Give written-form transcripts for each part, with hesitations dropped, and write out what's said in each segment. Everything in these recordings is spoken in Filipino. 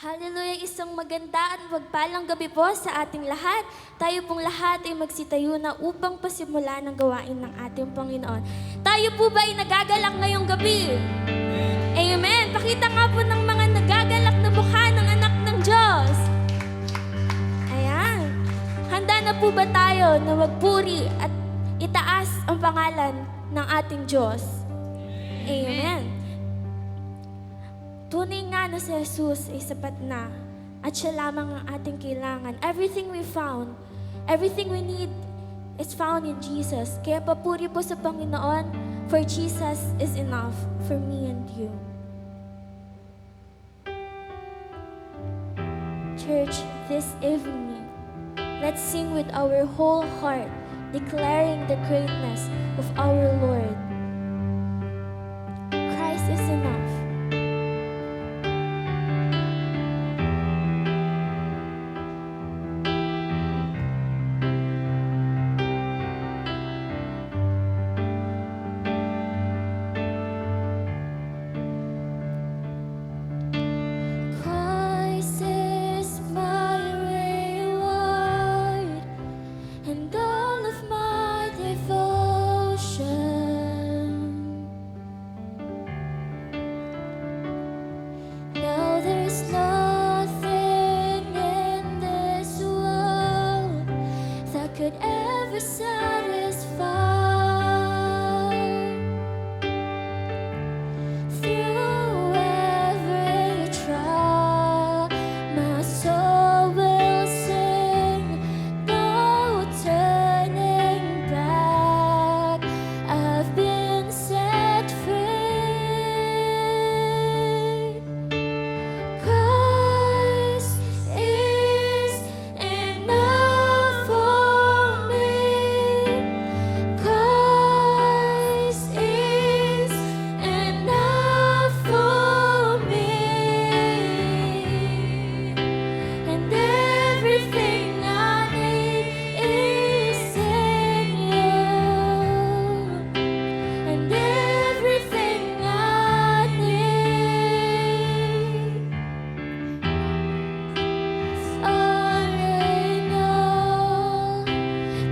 Hallelujah! Isang maganda at magpalang gabi po sa ating lahat. Tayo pong lahat ay magsitayo na upang pasimula ng gawain ng ating Panginoon. Tayo po ba ay nagagalak ngayong gabi? Amen! Pakita nga po ng mga nagagalak na mukha ng anak ng Diyos. Ayan. Handa na po ba tayo na magpuri at itaas ang pangalan ng ating Diyos? Amen. Tunay nga na si Jesus ay sapat na at siya lamang ang ating kailangan. Everything we found, everything we need is found in Jesus. Kaya papuri po sa Panginoon, for Jesus is enough for me and you. Church, this evening, let's sing with our whole heart, declaring the greatness of our Lord. Christ is enough. Could ever satisfy. Through every trial, my soul will sing, no turning back. I've been set free. Christ is enough for me. Christ is enough for me. And everything I need is in you. And everything I need, all in all,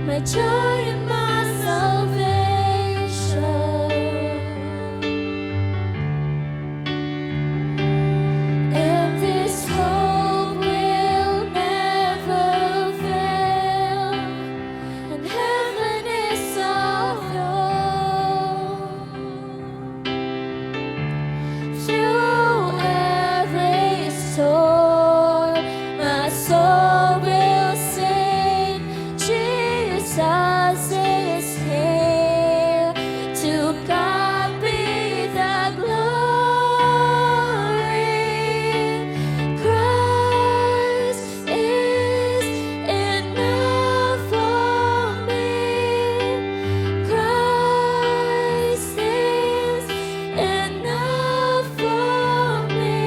my joy and my salvation. And this hope will never fail, and heaven is our throne. Through every storm, my soul will sing, Jesus is here. To God be the glory. Christ is enough for me. Christ is enough for me.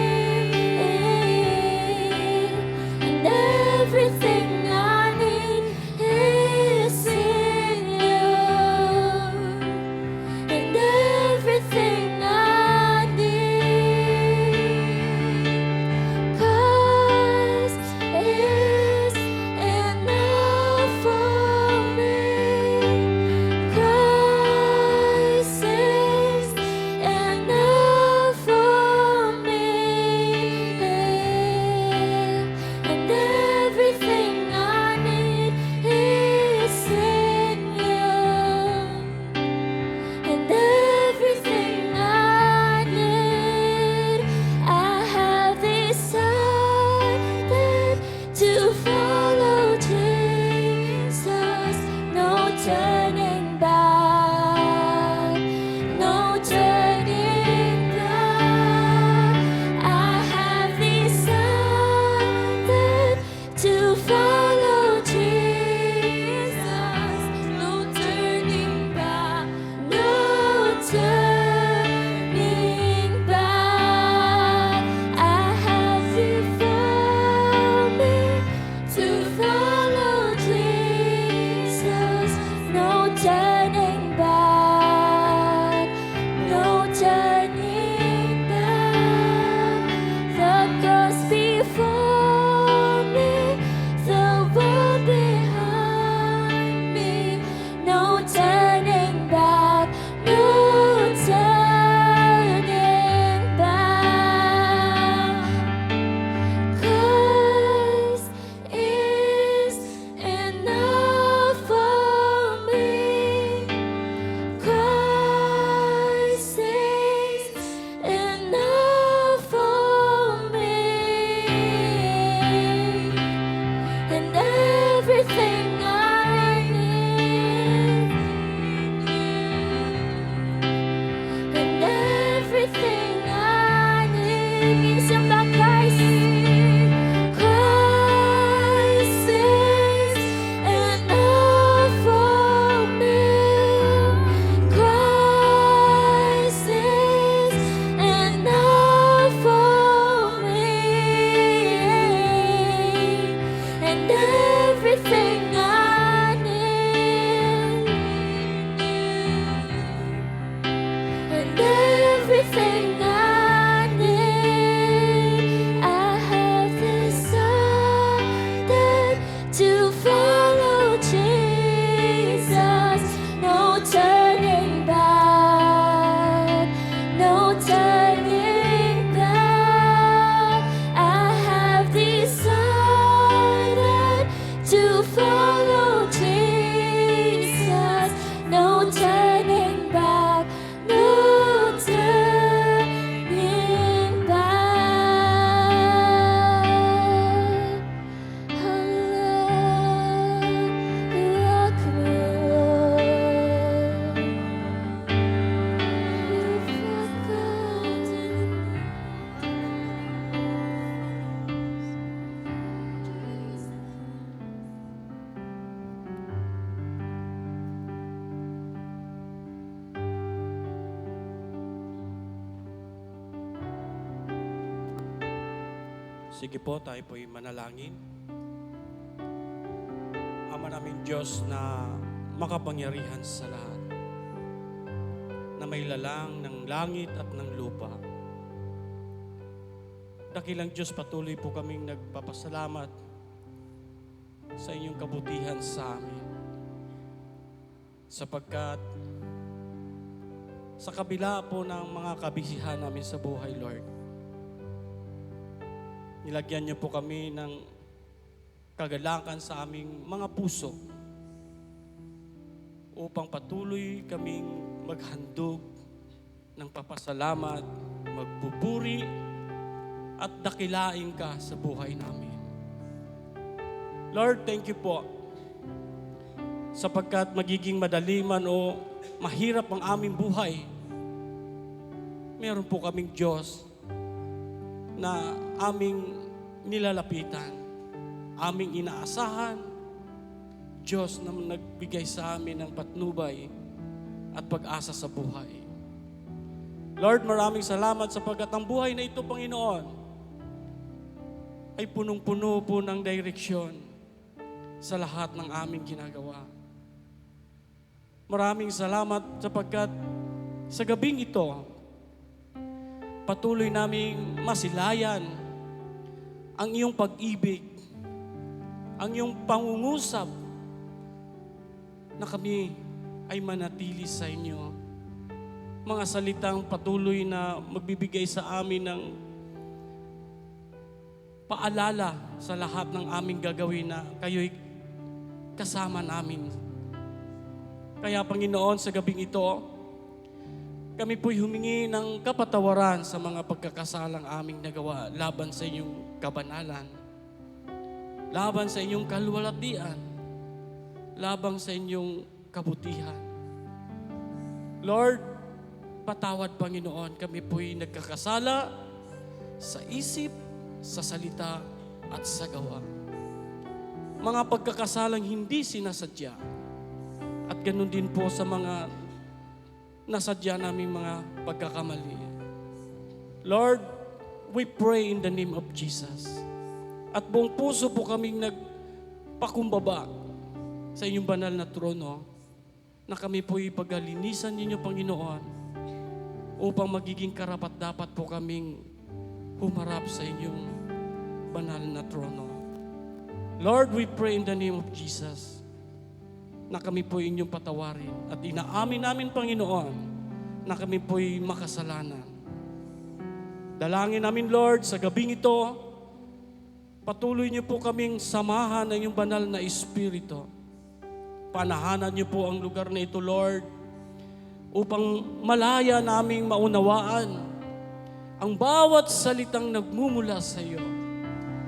And everything I need is in you. And everything I need, Christ is enough for me. Christ is enough for me. And everything I need is in you. And everything I need, I have decided to follow Jesus. No turning back, no turning back. I have decided to follow Jesus. No turning back, no turning back. I have determined to follow Jesus. No turning back, no turning back. The cross before Sige po, tayo po'y manalangin. Ama namin Diyos na makapangyarihan sa lahat, na may lalang ng langit at ng lupa. Dakilang Diyos, patuloy po kaming nagpapasalamat sa inyong kabutihan sa amin. Sapagkat sa kabila po ng mga kabisihan namin sa buhay, Lord, nilagyan niyo po kami ng kagalakan sa aming mga puso upang patuloy kaming maghandog ng papasalamat, magpupuri at dakilain ka sa buhay namin. Lord, thank you po sapagkat magiging madali man o mahirap ang aming buhay, meron po kaming Diyos na aming nilalapitan, aming inaasahan, Diyos na nagbigay sa amin ng patnubay at pag-asa sa buhay. Lord, maraming salamat sapagkat ang buhay na ito, Panginoon, ay punong-puno po ng direksyon sa lahat ng aming ginagawa. Maraming salamat sapagkat sa gabing ito, patuloy naming masilayan ang iyong pag-ibig, ang iyong pangungusap na kami ay manatili sa inyo. Mga salitang patuloy na magbibigay sa amin ng paalala sa lahat ng aming gagawin na kayo'y kasama namin. Kaya Panginoon, sa gabing ito, kami po'y humingi ng kapatawaran sa mga pagkakasalang aming nagawa laban sa inyong kabanalan, laban sa inyong kaluwalhatian, laban sa inyong kabutihan. Lord, patawad Panginoon, kami po'y nagkakasala sa isip, sa salita at sa gawa. Mga pagkakasalang hindi sinasadya at ganun din po sa mga nasadya naming mga pagkakamali. Lord, we pray in the name of Jesus. At buong puso po kaming nagpakumbaba sa inyong banal na trono na kami po ipagalinisan ninyo, Panginoon, upang magiging karapat-dapat po kaming humarap sa inyong banal na trono. Lord, we pray in the name of Jesus na kami po inyong patawarin at inaamin namin, Panginoon, na kami po'y makasalanan. Dalangin namin, Lord, sa gabing ito, patuloy niyo po kaming samahan ng inyong banal na Espiritu. Panahanan niyo po ang lugar na ito, Lord, upang malaya naming maunawaan ang bawat salitang nagmumula sa iyo.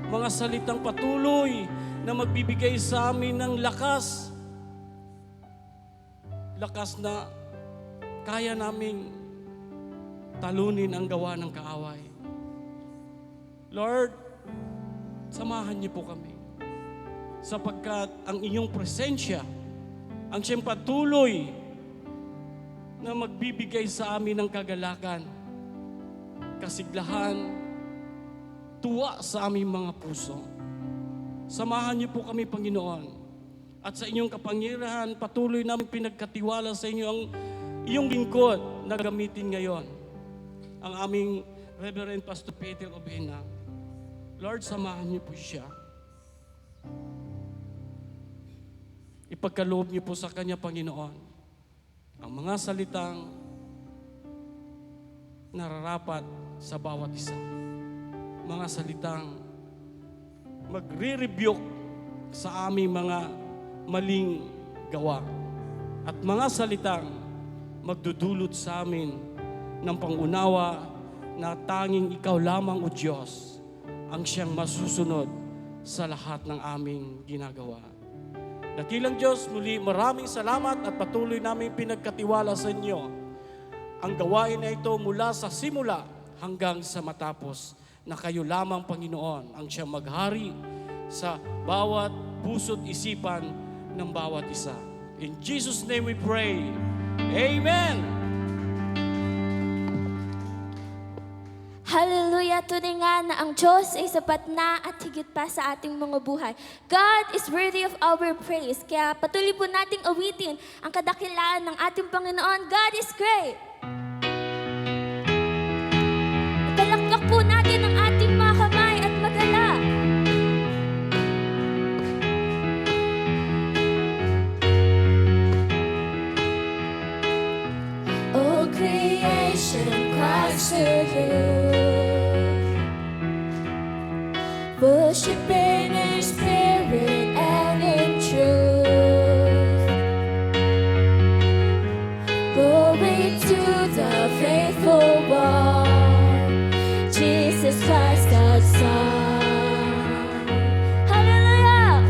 Mga salitang patuloy na magbibigay sa amin ng lakas na kaya naming talunin ang gawa ng kaaway. Lord, samahan niyo po kami sapagkat ang inyong presensya ang siyang patuloy na magbibigay sa amin ng kagalakan, kasiglahan, tuwa sa aming mga puso. Samahan niyo po kami, Panginoon, at sa inyong kapangyarihan, patuloy namin pinagkatiwala sa inyo ang iyong lingkod na gamitin ngayon, ang aming Reverend Pastor Peter Obena. Lord, samahan niyo po siya. Ipagkaloob niyo po sa kanya, Panginoon, ang mga salitang nararapat sa bawat isa. Mga salitang magre-rebuke sa aming mga maling gawa. At mga salitang magdudulot sa amin ng pangunawa na tanging ikaw lamang, O Diyos, ang siyang masusunod sa lahat ng aming ginagawa. Dakilang Diyos, muli maraming salamat at patuloy namin pinagkatiwala sa inyo ang gawain na ito mula sa simula hanggang sa matapos, na kayo lamang, Panginoon, ang siyang maghari sa bawat puso't isipan ng bawat isa. In Jesus' name we pray. Amen! Hallelujah! Tunay nga na ang Diyos ay sapat na at higit pa sa ating mga buhay. God is worthy of our praise. Kaya patuloy po nating awitin ang kadakilaan ng ating Panginoon. God is great! Ipalakpak po natin ang ating mga kamay at magala. Oh, creation cries to you, worshiping in spirit and in truth. Glory to the faithful one, Jesus Christ our Son. Hallelujah!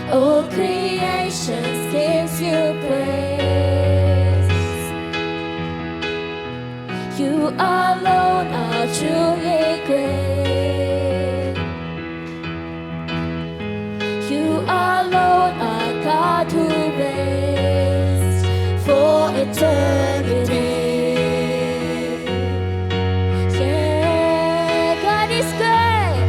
Oh, creation gives you praise. You alone are truly great. You alone are God who reigns for eternity. Yeah, God is great.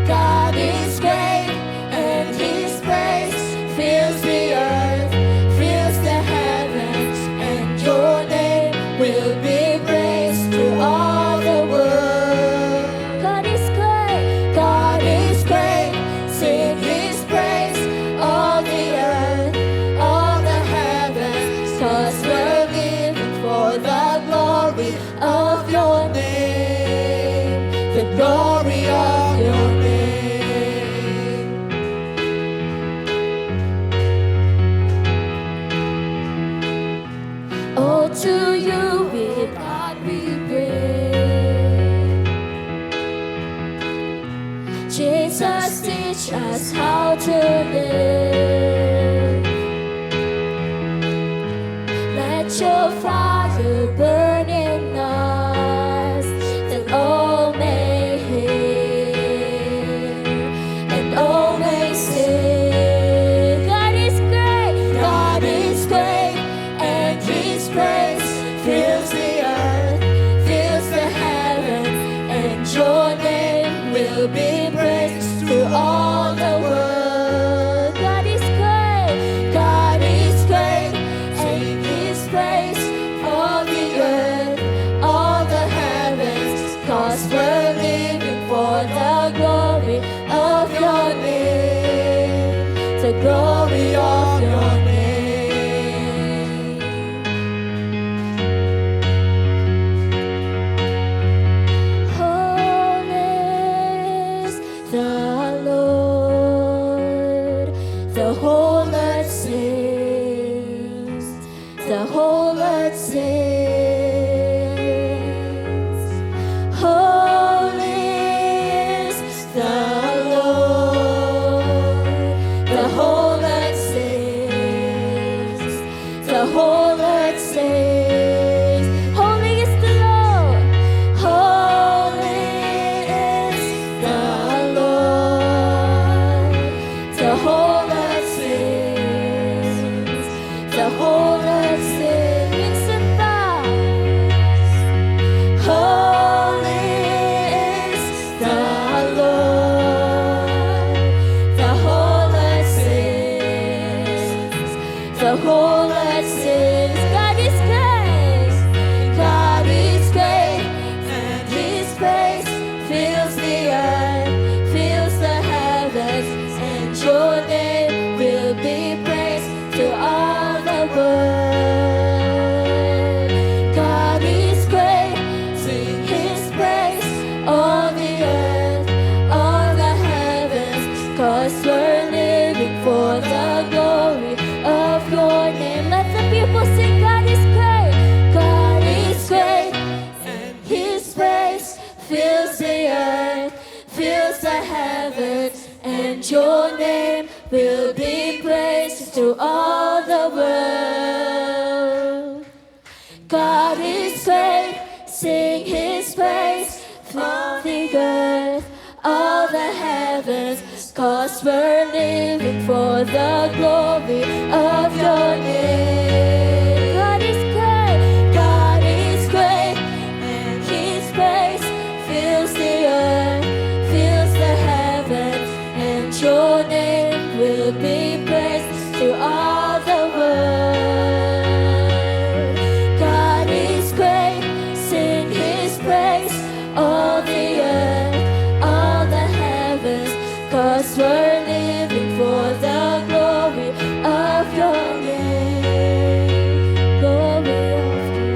God is great, and His praise fills the earth, fills the heavens, and Your name will be praised to all the world. God is great. God is great. Sing His praise, all the earth, all the heavens, 'cause we're living for the glory of Your name, the glory of Your name. Oh, to You we God we bring. Jesus, teach us how to live. Let Your fire burn in us, that all may hear and all may sing. God is great. God is great, and His praise fills the earth, fills the heavens, and Your name will be praised to all the world. God is great. God is great, and His praise all the earth, all the heavens, 'cause we're living for the glory of Your name, the glory of Your name. Holy is the Lord, the whole earth sings, the whole earth sings. Holy is the Lord, the whole earth sings, the whole earth sings. Holy is the Lord, holy is the Lord, the whole earth sings, the whole earth sings and bows. Holy is the Lord, the whole earth sings, the whole earth sings. God is great. God is great, and His praise fills the earth, fills the heavens, and Your name will be praised to all the world. God is great. Sing His praise, all the earth, all the heavens, 'cause we're living for the glory of Your name. Let the people sing. God is great. God is great, and His praise fills the earth, fills the heavens, and Your name will be praised to all the world. God is great. Sing His praise, fill the earth, all the heavens, 'cause we're living for the glory of Your name. God is great. God name will be praised through all the world. God is great, sing His praise, all the earth, all the heavens, 'cause we're living for the glory of your name. Glory of your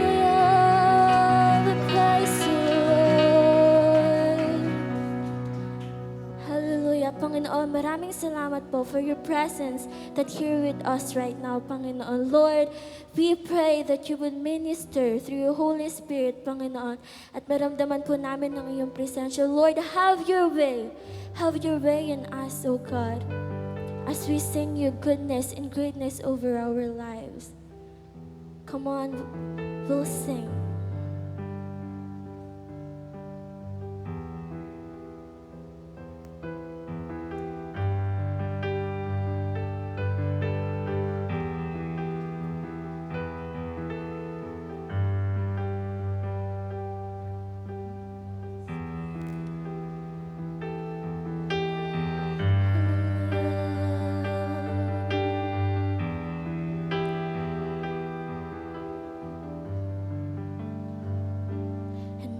Hallelujah, we praise you, Lord. Hallelujah, Panginoon, maraming salamat po for your presence that here with us right now, Panginoon. Lord, we pray that you would minister through your Holy Spirit, Panginoon, at maramdaman po namin ang iyong presensya. Lord, have your way. Have your way in us, O God, as we sing your goodness and greatness over our lives. Come on, we'll sing.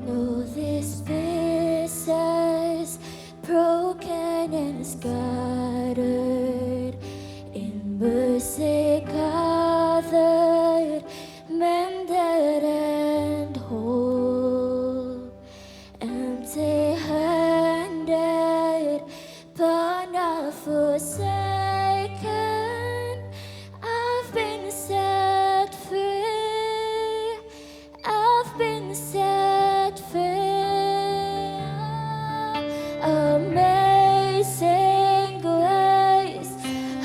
Know this pieces broken and scattered, in mercy gathered, mended and whole, empty-handed but not forsaken. I've been set free. I've been set free. Amazing grace,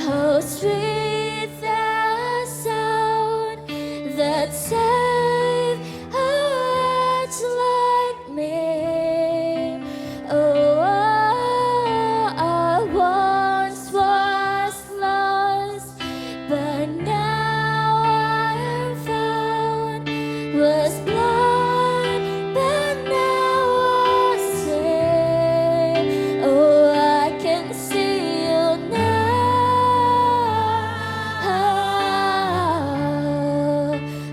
how sweet the sound that saved a wretch like me. Oh, I once was lost, but now I am found. Was blind, but now I see. Oh, I can see you now.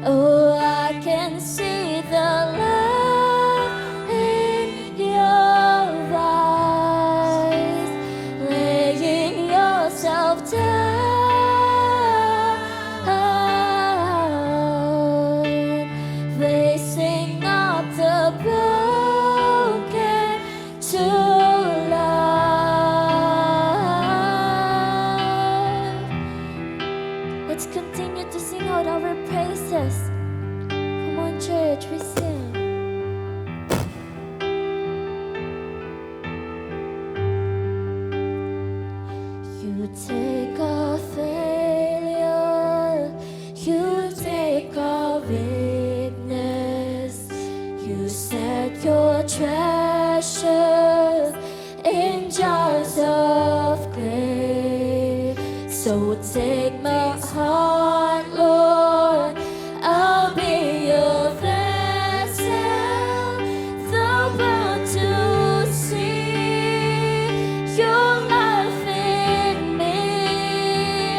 Oh, I can see the love in your eyes, laying yourself down, raising up the broken to life. Let's continue to sing out our praises. Come on, church, we sing. You take our failure, you take our weakness, you set your treasures in jars of clay. So take my heart, Lord, I'll be your vessel, the world to see your life in me.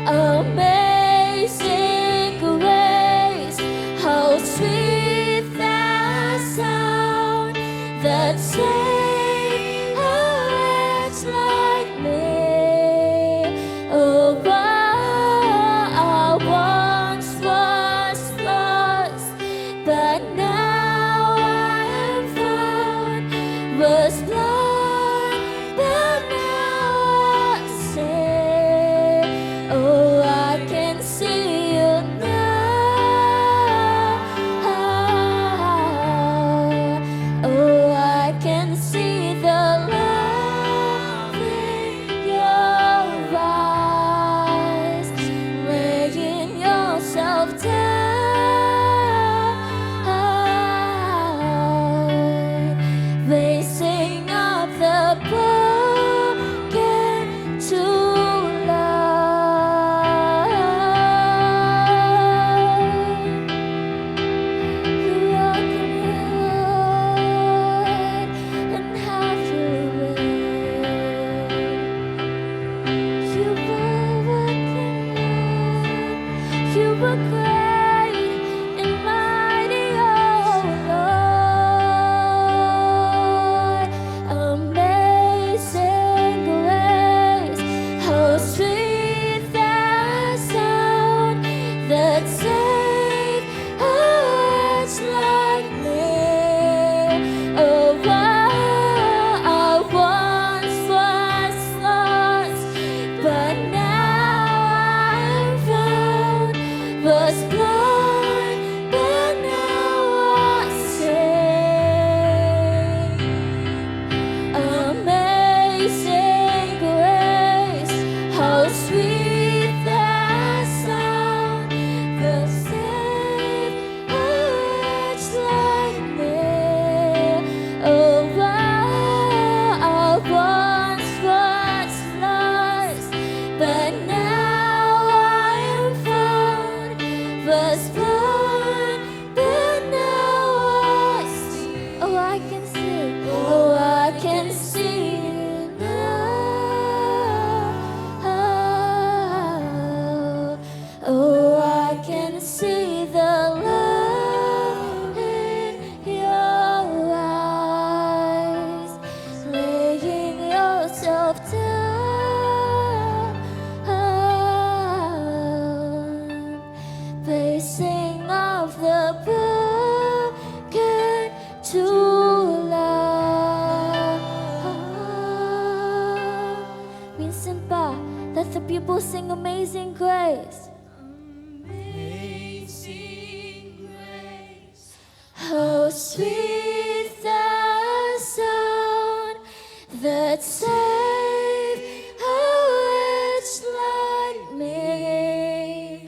Amazing grace, how sweet the sound that saved a wretch like me. Oh, I once was lost, but now I am found. Was blind, but now I see. Oh, I can see you now. Oh, I can see we'll sing Amazing Grace. How sweet the sound that saved a wretch like me.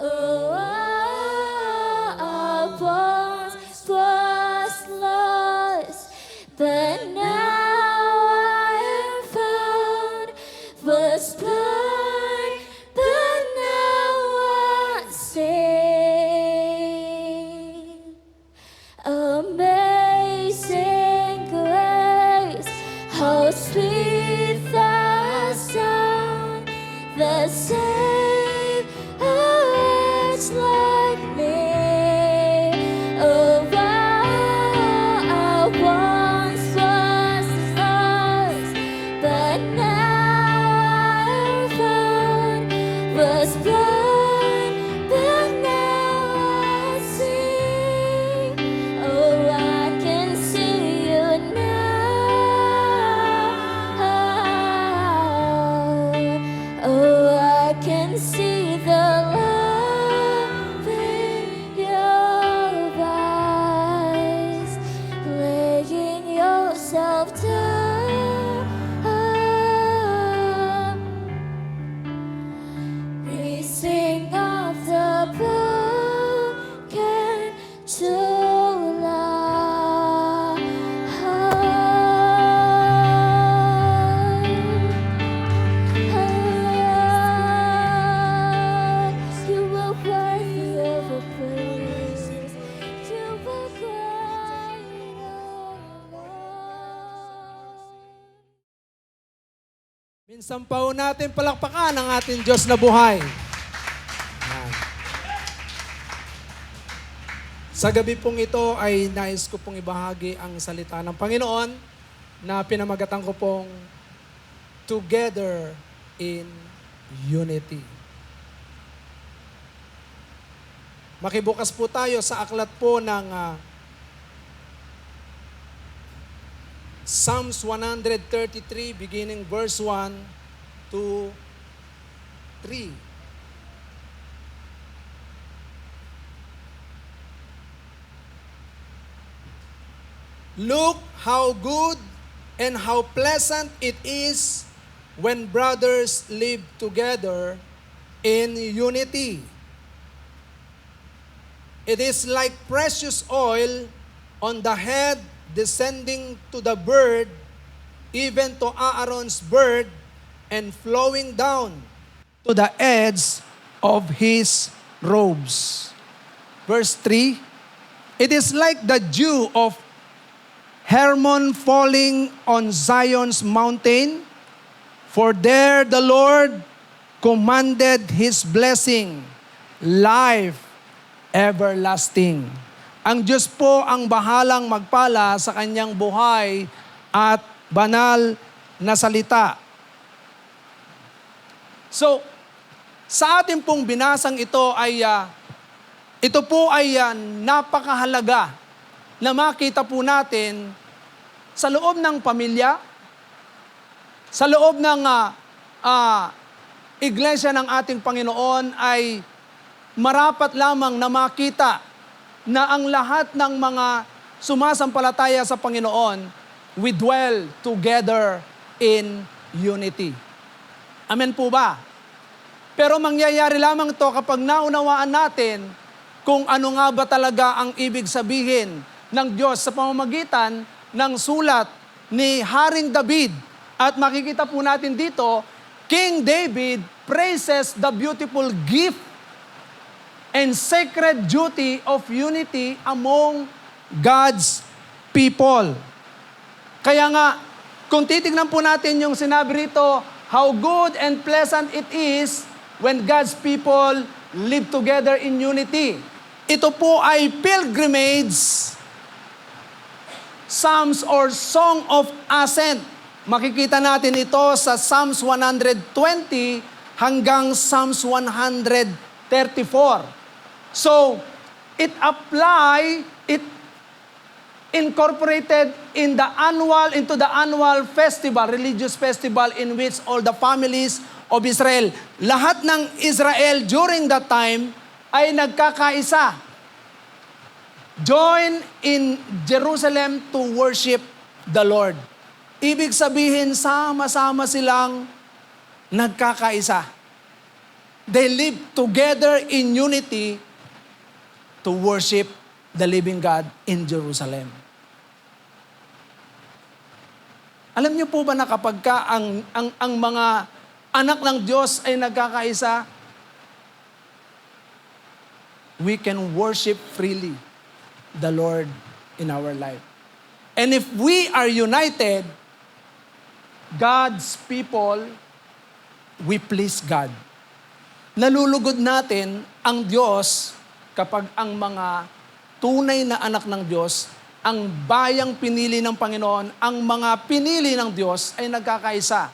Oh, I once was lost, but now I am found. Was blind, but now I see. Amazing grace, how sweet the sound that saved a wretch like me. Oh, I once was lost, but now I'm found. Was blind, but now I see. Oh, I can see you now. Oh, I can see the love in your eyes, laying yourself down. Raising of the broken to life. You are worthy of our praises. You are great, oh Lord. Minsan pa ho natin palakpakan ang ating Diyos na buhay. Yan. Sa gabi pong ito ay nais ko pong ibahagi ang salita ng Panginoon na pinamagatan ko pong Together in Unity. Makibukas po tayo sa aklat po ng Psalms 133 beginning verse 1 to 3. Look how good and how pleasant it is when brothers live together in unity. It is like precious oil on the head descending to the bird, even to Aaron's beard, and flowing down to the edge of his robes. Verse 3, it is like the dew of Hermon falling on Zion's mountain, for there the Lord commanded His blessing, life everlasting. Ang Diyos po ang bahalang magpala sa kanyang buhay at banal na salita. So, sa ating pong binasang ito ay napakahalaga na makita po natin sa loob ng pamilya, sa loob ng iglesia ng ating Panginoon ay marapat lamang na makita na ang lahat ng mga sumasampalataya sa Panginoon, we dwell together in unity. Amen po ba? Pero mangyayari lamang ito kapag naunawaan natin kung ano nga ba talaga ang ibig sabihin ng Diyos sa pamamagitan ng sulat ni Haring David. At makikita po natin dito, King David praises the beautiful gift and sacred duty of unity among God's people. Kaya nga, kung titignan po natin yung sinabi rito, how good and pleasant it is when God's people live together in unity. Ito po ay pilgrimage psalms or song of ascent. Makikita natin ito sa Psalms 120 hanggang Psalms 134. So, it incorporated into the annual festival, religious festival in which all the families of Israel. Lahat ng Israel during that time ay nagkakaisa. Join in Jerusalem to worship the Lord. Ibig sabihin, sama-sama silang nagkakaisa. They live together in unity to worship the living God in Jerusalem. Alam niyo po ba na kapag ang mga anak ng Diyos ay nagkakaisa, we can worship freely the Lord in our life. And if we are united, God's people, we please God. Nalulugod natin ang Diyos kapag ang mga tunay na anak ng Diyos, ang bayang pinili ng Panginoon, ang mga pinili ng Diyos ay nagkakaisa.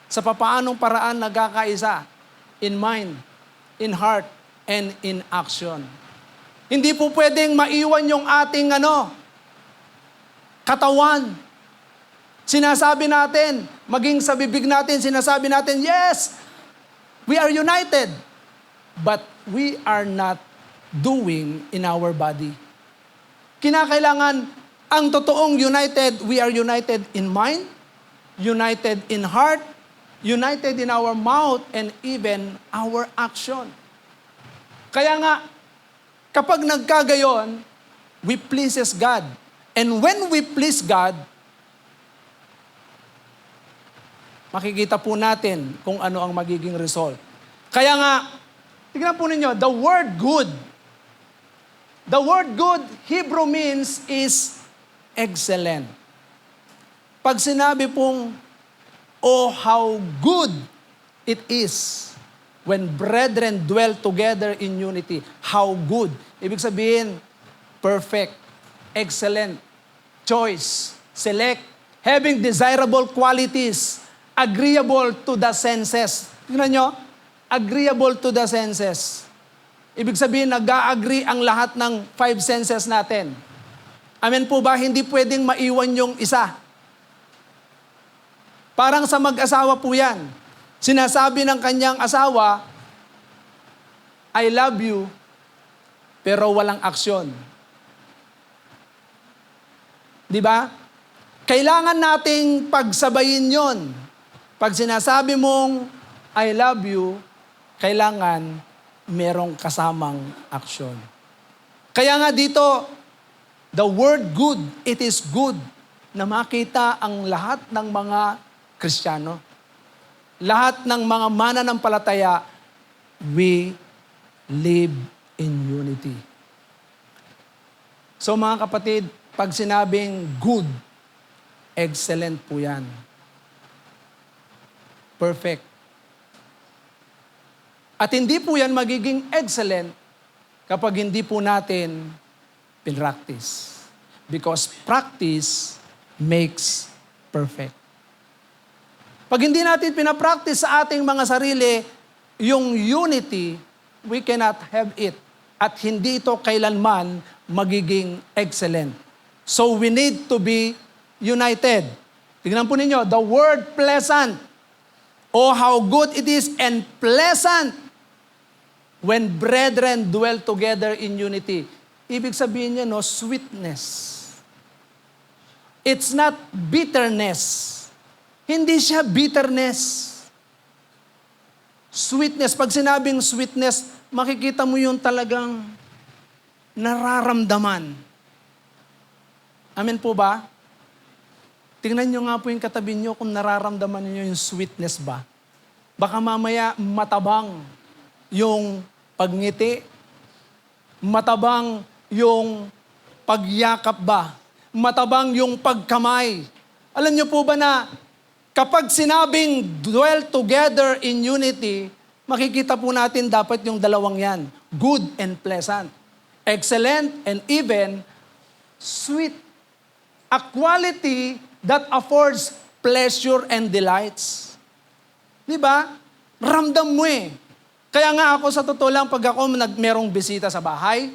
Sa papaanong paraan nagkakaisa? In mind, in heart, and in action. Hindi po pwedeng maiwan yung ating katawan. Sinasabi natin, maging sa bibig natin, sinasabi natin, yes, we are united. But we are not doing in our body. Kinakailangan ang totoong united, we are united in mind, united in heart, united in our mouth, and even our action. Kaya nga, kapag nagkagayon, we pleases God. And when we please God, makikita po natin kung ano ang magiging result. Kaya nga, tignan po ninyo, the word good, Hebrew means is excellent. Pag sinabi pong, oh how good it is when brethren dwell together in unity. How good. Ibig sabihin, perfect, excellent, choice, select, having desirable qualities, agreeable to the senses. Tingnan nyo, agreeable to the senses. Ibig sabihin, nag-a-agree ang lahat ng 5 senses natin. Amen po ba? Hindi pwedeng maiwan yung isa. Parang sa mag-asawa po yan. Sinasabi ng kanyang asawa, I love you, pero walang aksyon. Di ba? Kailangan nating pagsabayin yon. Pag sinasabi mong, I love you, kailangan merong kasamang aksyon. Kaya nga dito, the word good, it is good na makita ang lahat ng mga Kristiyano. Lahat ng mga mananampalataya, we live in unity. So mga kapatid, pag sinabing good, excellent po yan. Perfect. At hindi po yan magiging excellent kapag hindi po natin pinractice. Because practice makes perfect. Pag hindi natin pinapractice sa ating mga sarili, yung unity, we cannot have it. At hindi ito kailanman magiging excellent. So we need to be united. Tingnan po ninyo, the word pleasant. Oh, how good it is and pleasant when brethren dwell together in unity. Ibig sabihin niya, sweetness. It's not bitterness. Hindi siya bitterness. Sweetness. Pag sinabing sweetness, makikita mo yung talagang nararamdaman. Amen po ba? Tingnan nyo nga po yung katabi nyo kung nararamdaman niyo yung sweetness ba. Baka mamaya matabang yung pagngiti, matabang yung pagyakap ba, matabang yung pagkamay. Alam niyo po ba na kapag sinabing dwell together in unity, makikita po natin dapat yung dalawang yan, good and pleasant, excellent and even sweet. A quality that affords pleasure and delights. Di ba? Ramdam mo eh. Kaya nga ako sa totoo lang, pag ako merong bisita sa bahay,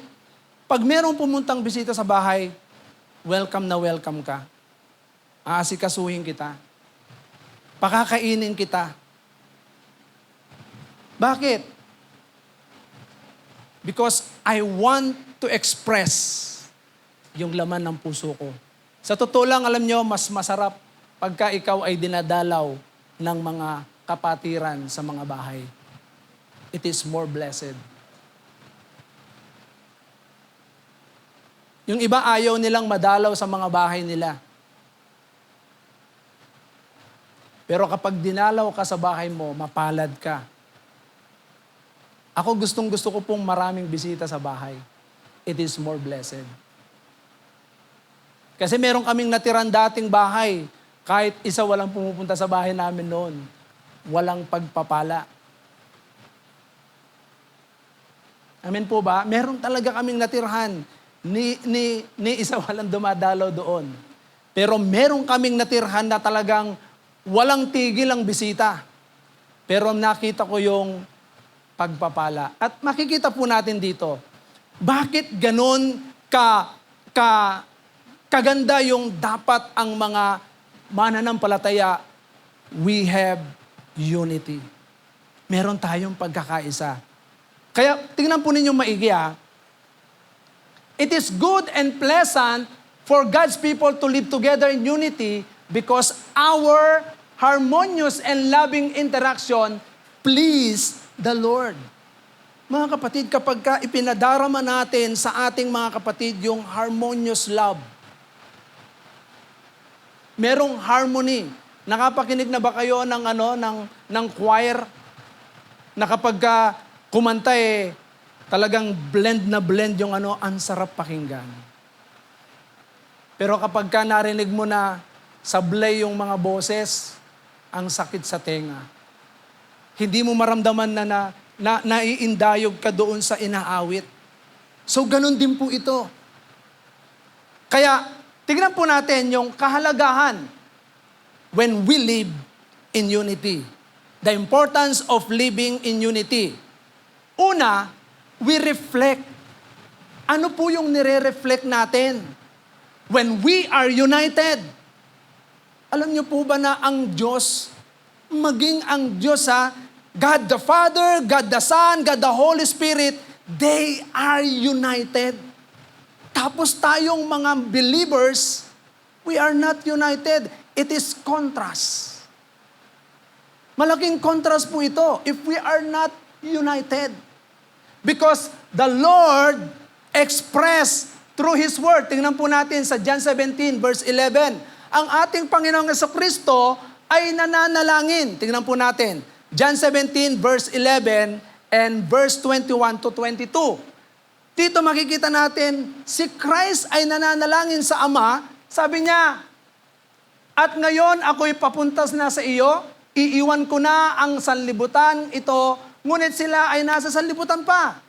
pag merong pumuntang bisita sa bahay, welcome na welcome ka. Aasikasuhin kita. Pakakainin kita. Bakit? Because I want to express yung laman ng puso ko. Sa totoo lang, alam nyo, mas masarap pagka ikaw ay dinadalaw ng mga kapatiran sa mga bahay. It is more blessed. Yung iba ayaw nilang madalaw sa mga bahay nila. Pero kapag dinalaw ka sa bahay mo, mapalad ka. Ako gusto ko pong maraming bisita sa bahay. It is more blessed. Kasi meron kaming natiran dating bahay. Kahit isa walang pumupunta sa bahay namin noon. Walang pagpapala. Amen po ba? Meron talaga kaming natirhan. Ni isa walang dumadalaw doon. Pero meron kaming natirhan na talagang walang tigil ang bisita. Pero nakita ko yung pagpapala. At makikita po natin dito, bakit ganun kaganda yung dapat ang mga mananampalataya, we have unity. Meron tayong pagkakaisa. Kaya tingnan po ninyo maigi It is good and pleasant for God's people to live together in unity because our harmonious and loving interaction please the Lord. Mga kapatid, kapag ipinadarama natin sa ating mga kapatid yung harmonious love, merong harmony. Nakapakinig na ba kayo ng choir? Na kapag kumanta talagang blend na blend yung ang sarap pakinggan. Pero kapag narinig mo na sablay yung mga boses, ang sakit sa tenga. Hindi mo maramdaman na naiindayog ka doon sa inaawit. So ganun din po ito. Kaya tignan po natin yung kahalagahan when we live in unity. The importance of living in unity. Una, we reflect. Ano po yung nire-reflect natin? When we are united. Alam niyo po ba na ang Diyos, maging ang Diyos God the Father, God the Son, God the Holy Spirit, they are united. Tapos tayong mga believers, we are not united. It is contrast. Malaking contrast po ito if we are not united. Because the Lord expressed through His Word. Tingnan po natin sa John 17 verse 11. Ang ating Panginoong Jesucristo ay nananalangin. Tingnan po natin. John 17 verse 11 and verse 21 to 22. Dito makikita natin, si Christ ay nananalangin sa Ama. Sabi niya, at ngayon ako'y papuntas na sa iyo, iiwan ko na ang sanlibutan ito, ngunit sila ay nasa sanlibutan pa.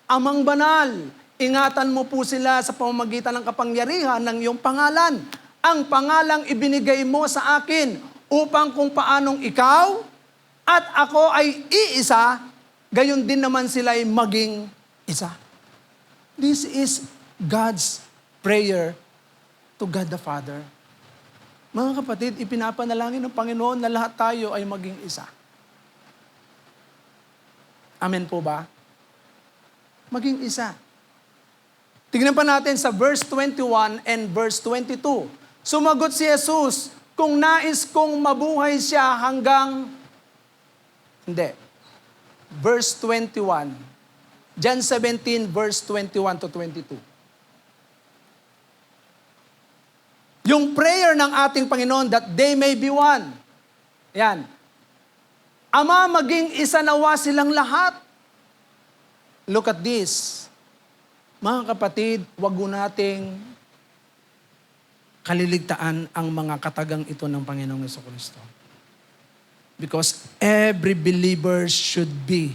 Amang banal, ingatan mo po sila sa pamamagitan ng kapangyarihan ng iyong pangalan. Ang pangalang ibinigay mo sa akin upang kung paanong ikaw at ako ay iisa, gayon din naman sila ay maging isa. This is God's prayer to God the Father. Mga kapatid, ipinapanalangin ng Panginoon na lahat tayo ay maging isa. Amen po ba? Maging isa. Tignan pa natin sa verse 21 and verse 22. Sumagot si Jesus, kung nais kong mabuhay siya hanggang... Hindi. Verse 21. John 17 verse 21 to 22. Yung prayer ng ating Panginoon that they may be one. Yan. Ama, maging isa nawa silang lahat. Look at this. Mga kapatid, wag nating kaliligtaan ang mga katagang ito ng Panginoong Jesucristo. Because every believer should be,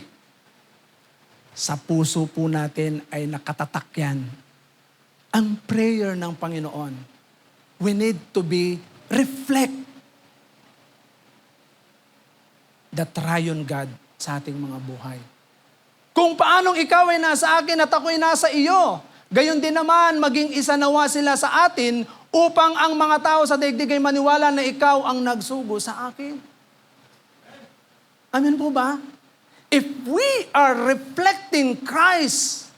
sa puso po natin ay nakatatak yan. Ang prayer ng Panginoon, we need to be reflect the triune God sa ating mga buhay. Kung paanong ikaw ay nasa akin at ako'y nasa iyo, gayon din naman maging isa nawa sila sa atin upang ang mga tao sa daigdig ay maniwala na ikaw ang nagsugo sa akin. Amen po ba? if we are reflecting Christ,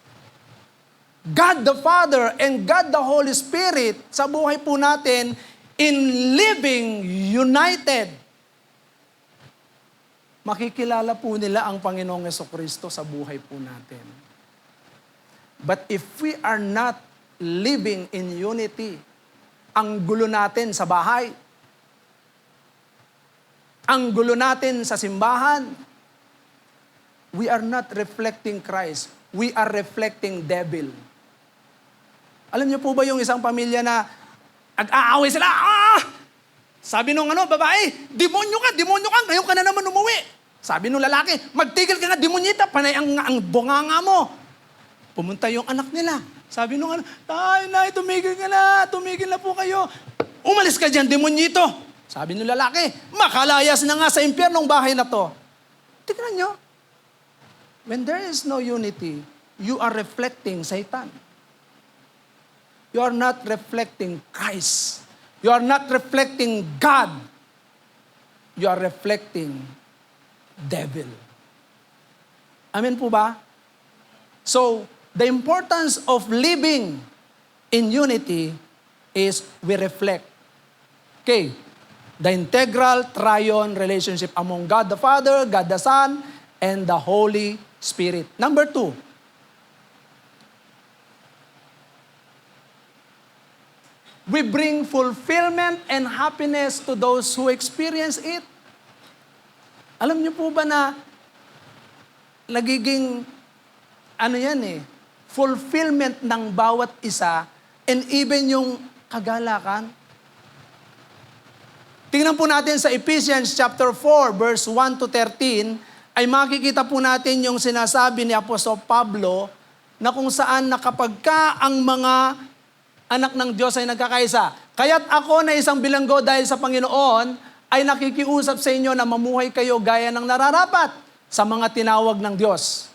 God the Father and God the Holy Spirit sa buhay po natin in living united, makikilala po nila ang Panginoong Jesucristo sa buhay po natin. But if we are not living in unity, ang gulo natin sa bahay, ang gulo natin sa simbahan, we are not reflecting Christ. We are reflecting devil. Alam niyo po ba yung isang pamilya na ag-aaway sila? Sabi nung babae, demonyo ka, ngayon ka na naman umuwi. Sabi nung lalaki, magtigil ka nga, demonyita, panay ang bunganga mo. Pumunta yung anak nila. Sabi nung Nay, tumigil na po kayo. Umalis ka dyan, demonyito. Sabi nung lalaki, makalayas na nga sa impyernong bahay na to. Tignan nyo. When there is no unity, you are reflecting Satan. You are not reflecting Christ. You are not reflecting God. You are reflecting devil. Amen po ba? So, the importance of living in unity is we reflect. Okay, the integral triune relationship among God the Father, God the Son, and the Holy Spirit. Number 2, we bring fulfillment and happiness to those who experience it. Alam niyo po ba na nagiging fulfillment ng bawat isa and even yung kagalakan? Tingnan po natin sa Ephesians chapter 4 verse 1 to 13 ay makikita po natin yung sinasabi ni Apostol Pablo na kung saan na kapag ka ang mga anak ng Diyos ay nagkakaisa. Kaya't ako na isang bilanggo dahil sa Panginoon ay nakikiusap sa inyo na mamuhay kayo gaya ng nararapat sa mga tinawag ng Diyos.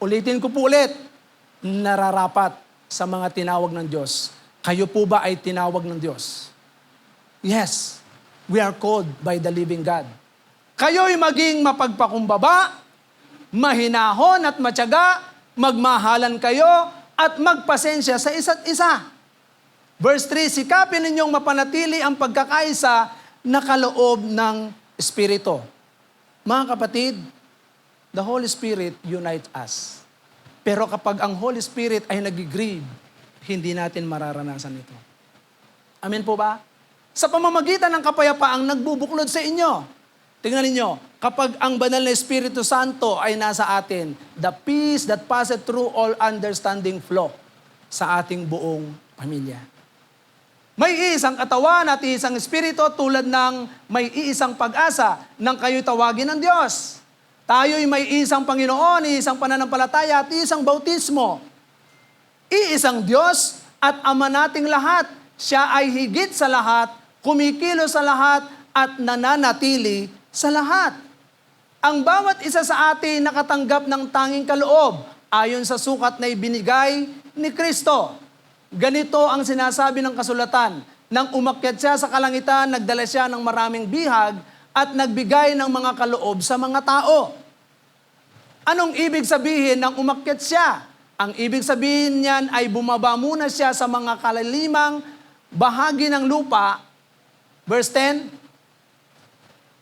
Ulitin ko po ulit, nararapat sa mga tinawag ng Diyos. Kayo po ba ay tinawag ng Diyos? Yes, we are called by the living God. Kayo'y maging mapagpakumbaba, mahinahon at matyaga, magmahalan kayo at magpasensya sa isa't isa. Verse 3, sikapin ninyong mapanatili ang pagkakaisa na kaloob ng Espiritu. Mga kapatid, the Holy Spirit unites us. Pero kapag ang Holy Spirit ay nag-grieve, hindi natin mararanasan ito. Amen po ba? Sa pamamagitan ng kapayapaang nagbubuklod sa inyo. Tingnan ninyo, kapag ang banal na Espiritu Santo ay nasa atin, the peace that passeth through all understanding flow sa ating buong pamilya. May iisang katawan at iisang espiritu tulad ng may iisang pag-asa nang kayo'y tawagin ng Diyos. Tayo'y may isang Panginoon, iisang pananampalataya at iisang bautismo. Iisang Diyos at Ama nating lahat. Siya ay higit sa lahat, kumikilos sa lahat at nananatili sa lahat. Ang bawat isa sa atin nakatanggap ng tanging kaloob ayon sa sukat na ibinigay ni Kristo. Ganito ang sinasabi ng kasulatan. Nang umakyat siya sa kalangitan, nagdala siya ng maraming bihag at nagbigay ng mga kaloob sa mga tao. Anong ibig sabihin ng umakyat siya? Ang ibig sabihin niyan ay bumaba muna siya sa mga kalalimang bahagi ng lupa. Verse 10,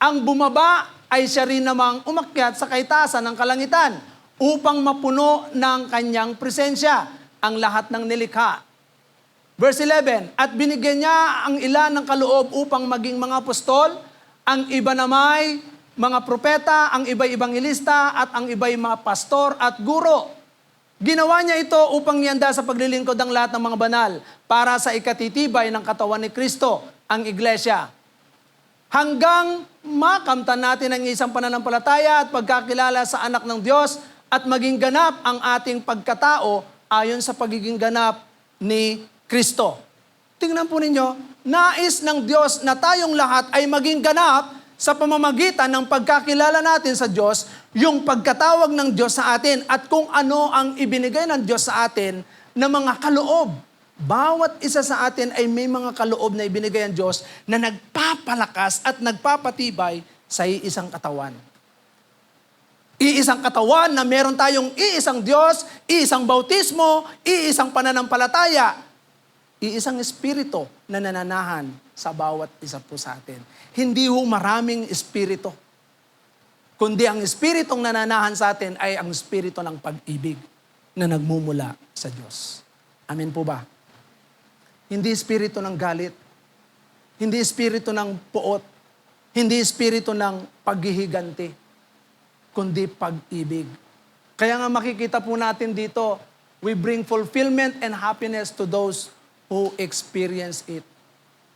ang bumaba ay siya rin namang umakyat sa kaitasan ng kalangitan upang mapuno ng kanyang presensya ang lahat ng nilikha. Verse 11, at binigyan niya ang ilan ng kaloob upang maging mga apostol, ang iba namay mga propeta, ang iba'y ibanghilista, at ang iba'y mga pastor at guro. Ginawa niya ito upang ianda sa paglilingkod ang lahat ng mga banal para sa ikatitibay ng katawan ni Kristo, ang iglesia. Hanggang makamtan natin ang isang pananampalataya at pagkakilala sa anak ng Diyos at maging ganap ang ating pagkatao ayon sa pagiging ganap ni Kristo. Tingnan po ninyo, nais ng Diyos na tayong lahat ay maging ganap sa pamamagitan ng pagkakilala natin sa Diyos, yung pagkatawag ng Diyos sa atin at kung ano ang ibinigay ng Diyos sa atin na mga kaloob. Bawat isa sa atin ay may mga kaloob na ibinigay ng Diyos na nagpapalakas at nagpapatibay sa isang katawan. Iisang katawan na meron tayong iisang Diyos, iisang bautismo, iisang pananampalataya, iisang espiritu na nananahan sa bawat isa po sa atin. Hindi ho maraming espiritu, kundi ang espiritong nananahan sa atin ay ang espiritu ng pag-ibig na nagmumula sa Diyos. Amen po ba? Hindi espiritu ng galit, hindi espiritu ng puot, hindi espiritu ng paghihiganti, kundi pag-ibig. Kaya nga makikita po natin dito, we bring fulfillment and happiness to those who experience it.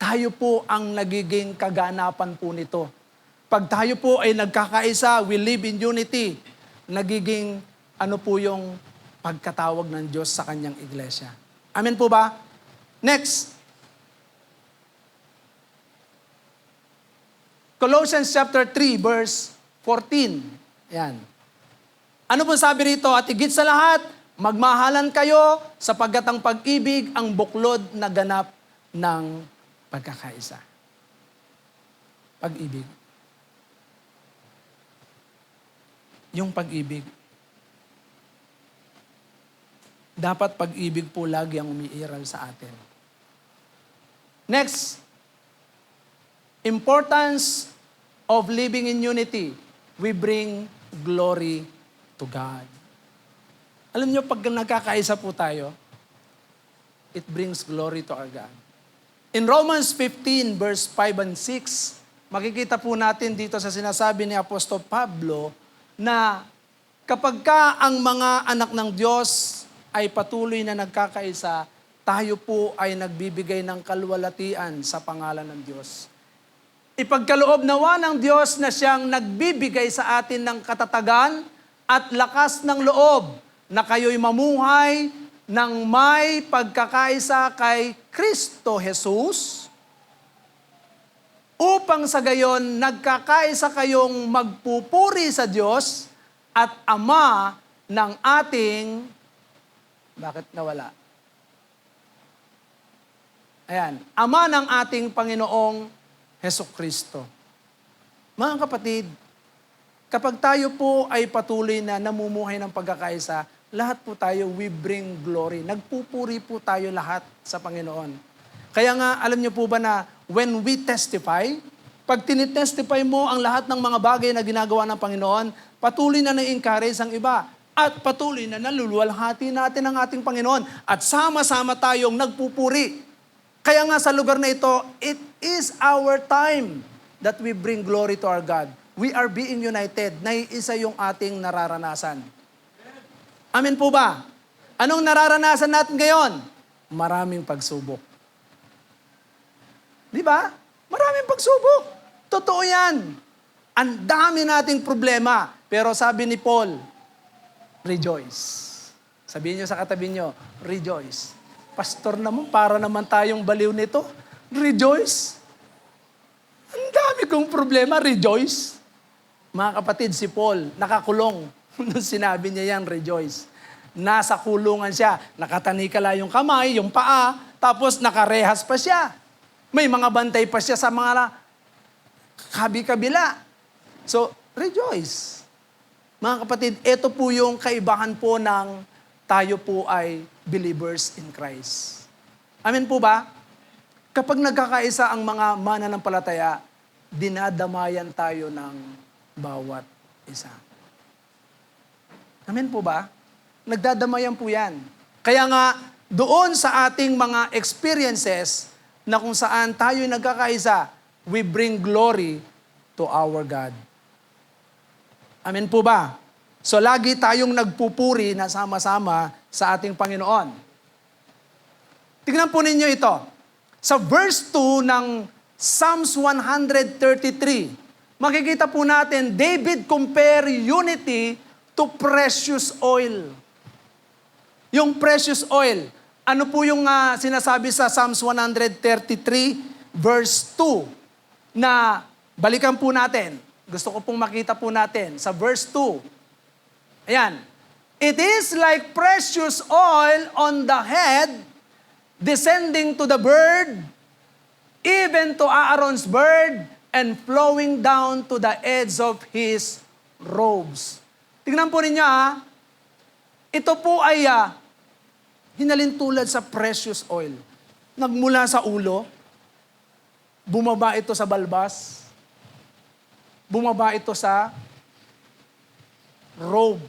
Tayo po ang nagiging kaganapan po nito. Pag tayo po ay nagkakaisa, we live in unity, nagiging ano po yung pagkatawag ng Diyos sa kanyang iglesia. Amen po ba? Next. Colossians chapter 3, verse 14. Yan. Ano po sabi rito? At higit sa lahat, magmahalan kayo sapagkat ang pag-ibig ang buklod na ganap ng pagkakaisa. Pag-ibig. Yung pag-ibig. Dapat pag-ibig po lagi ang umiiral sa atin. Next. Importance of living in unity. We bring glory to God. Alam niyo, pag nagkakaisa po tayo, it brings glory to our God. In Romans 15, verse 5 and 6, makikita po natin dito sa sinasabi ni Apostol Pablo na kapag ka ang mga anak ng Diyos ay patuloy na nagkakaisa, tayo po ay nagbibigay ng kalwalatian sa pangalan ng Diyos. Ipagkaloob nawa ng Diyos na siyang nagbibigay sa atin ng katatagan at lakas ng loob na kayo'y mamuhay ng may pagkakaisa kay Kristo Jesus upang sa gayon nagkakaisa kayong magpupuri sa Diyos at Ama ng ating... Bakit nawala? Ayan. Ama ng ating Panginoong Hesukristo. Mga kapatid, kapag tayo po ay patuloy na namumuhay ng pagkakaisa, lahat po tayo, we bring glory. Nagpupuri po tayo lahat sa Panginoon. Kaya nga, alam niyo po ba na when we testify, pag tinitestify mo ang lahat ng mga bagay na ginagawa ng Panginoon, patuloy na na-encourage ang iba. At patuloy na naluluwalhati natin ang ating Panginoon. At sama-sama tayong nagpupuri. Kaya nga sa lugar na ito, it is our time that we bring glory to our God. We are being united. Naiisa yung ating nararanasan. Amen po ba? Anong nararanasan natin ngayon? Maraming pagsubok. Di ba? Maraming pagsubok. Totoo yan. Ang dami nating problema. Pero sabi ni Paul, rejoice. Sabihin niyo sa katabi niyo, rejoice. Pastor naman, para naman tayong baliw nito. Rejoice. Ang dami kong problema, rejoice. Mga kapatid, si Paul, nakakulong. Nung sinabi niya yan, rejoice. Nasa kulungan siya. Nakatanikala yung kamay, yung paa, tapos nakarehas pa siya. May mga bantay pa siya sa mga kabi-kabila. So, rejoice. Mga kapatid, ito po yung kaibahan po ng tayo po ay believers in Christ. Amen po ba? Kapag nagkakaisa ang mga mananampalataya, dinadamayan tayo ng bawat isa. Amen po ba? Nagdadamayan po yan. Kaya nga, doon sa ating mga experiences na kung saan tayo nagkakaisa, we bring glory to our God. Amen po ba? So lagi tayong nagpupuri na sama-sama sa ating Panginoon. Tingnan po ninyo ito. Sa verse 2 ng Psalms 133, makikita po natin, David compare unity to precious oil. Yung precious oil, ano po yung sinasabi sa Psalms 133 verse 2 na balikan po natin. Gusto ko pong makita po natin sa verse 2. Ayan. It is like precious oil on the head, descending to the bird, even to Aaron's beard, and flowing down to the edge of his robes. Tingnan po ninyo ito po ay hinalintulad sa precious oil. Nagmula sa ulo, bumaba ito sa balbas, bumaba ito sa robe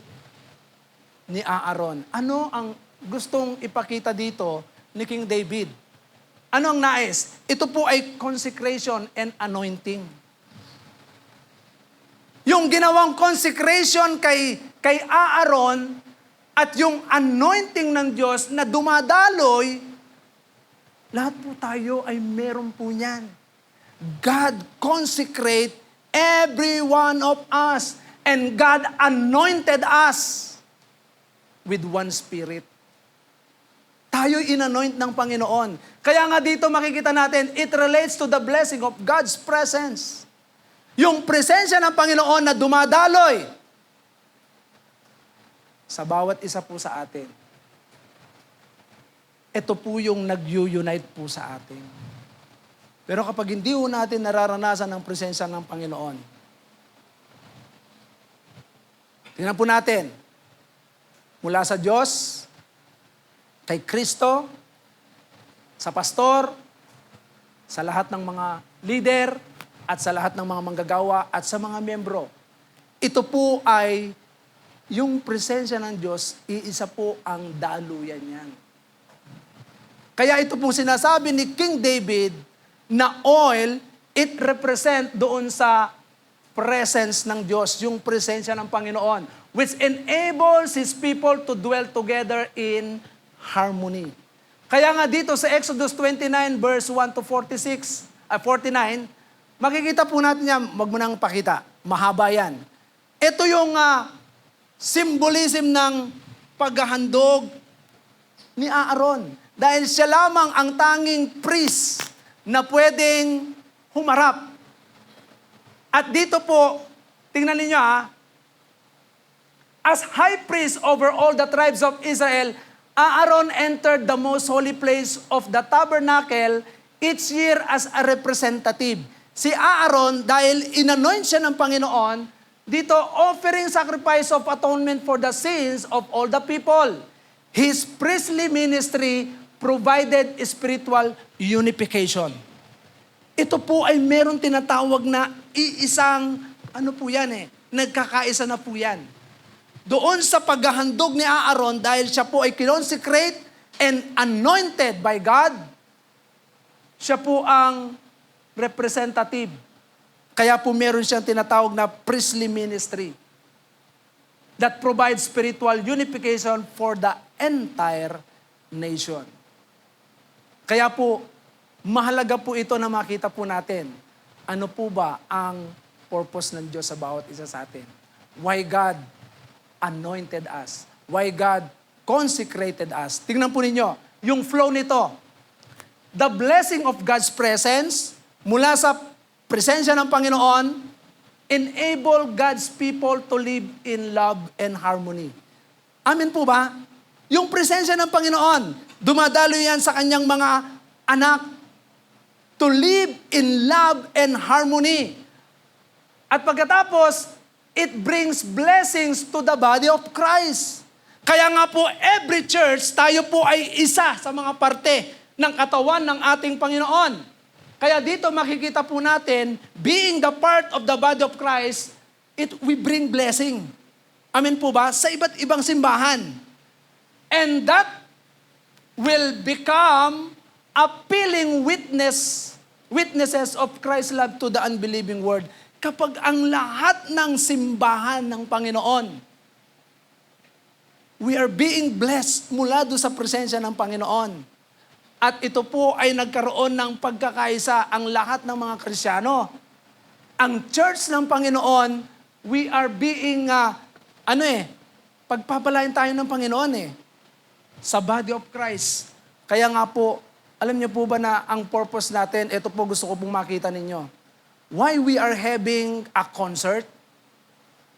ni Aaron. Ano ang gustong ipakita dito ni King David? Ano ang nais? Ito po ay consecration and anointing. Yung ginawang consecration kay Aaron at yung anointing ng Diyos na dumadaloy, lahat po tayo ay meron po niyan. God consecrate every one of us and God anointed us with one spirit. Tayo inanoint ng Panginoon. Kaya nga dito makikita natin, it relates to the blessing of God's presence. Yung presensya ng Panginoon na dumadaloy sa bawat isa po sa atin. Ito po yung nag-unite po sa atin. Pero kapag hindi po natin nararanasan ang presensya ng Panginoon, tingnan po natin, mula sa Diyos, kay Kristo, sa pastor, sa lahat ng mga leader, at sa lahat ng mga manggagawa, at sa mga membro. Ito po ay yung presensya ng Diyos, iisa po ang daluyan niyan. Kaya ito po sinasabi ni King David na oil, it represent doon sa presence ng Diyos, yung presensya ng Panginoon, which enables His people to dwell together in harmony. Kaya nga dito sa Exodus 29 verse 1 to 49, makikita po natin yan, wag mo nang pakita, mahaba yan. Ito yung symbolism ng paghahandog ni Aaron. Dahil siya lamang ang tanging priest na pwedeng humarap. At dito po, tingnan ninyo as high priest over all the tribes of Israel, Aaron entered the most holy place of the tabernacle each year as a representative. Si Aaron, dahil inanoint siya ng Panginoon, dito offering sacrifice of atonement for the sins of all the people. His priestly ministry provided spiritual unification. Ito po ay meron tinatawag na iisang, nagkakaisa na po yan. Doon sa paghahandog ni Aaron, dahil siya po ay kinonsecrate and anointed by God, siya po ang representative. Kaya po meron siyang tinatawag na priestly ministry that provides spiritual unification for the entire nation. Kaya po, mahalaga po ito na makita po natin. Ano po ba ang purpose ng Diyos sa bawat isa sa atin? Why God anointed us? Why God consecrated us? Tingnan po ninyo, yung flow nito. The blessing of God's presence mula sa presensya ng Panginoon enable God's people to live in love and harmony. Amen po ba? Yung presensya ng Panginoon, dumadalo yan sa kanyang mga anak to live in love and harmony. At pagkatapos, it brings blessings to the body of Christ. Kaya nga po, every church, tayo po ay isa sa mga parte ng katawan ng ating Panginoon. Kaya dito makikita po natin, being the part of the body of Christ, we bring blessing. Amen po ba? Sa iba't ibang simbahan. And that will become appealing witnesses of Christ's love to the unbelieving world. Kapag ang lahat ng simbahan ng Panginoon, we are being blessed mula doon sa presensya ng Panginoon. At ito po ay nagkaroon ng pagkakaisa ang lahat ng mga Kristiyano. Ang church ng Panginoon, we are being, pagpapalain tayo ng Panginoon sa body of Christ. Kaya nga po, alam niyo po ba na ang purpose natin, ito po gusto ko pong makita ninyo. Why we are having a concert?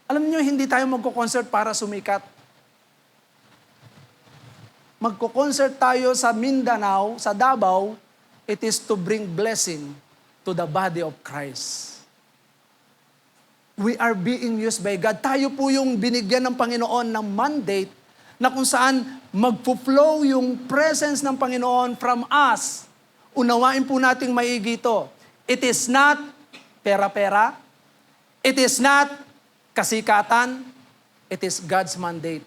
Alam niyo, hindi tayo magko-concert para sumikat. Magko-concert tayo sa Mindanao, sa Davao, it is to bring blessing to the body of Christ. We are being used by God. Tayo po yung binigyan ng Panginoon ng mandate na kung saan magpo-flow yung presence ng Panginoon from us. Unawain po nating maigi ito. It is not pera-pera. It is not kasikatan. It is God's mandate.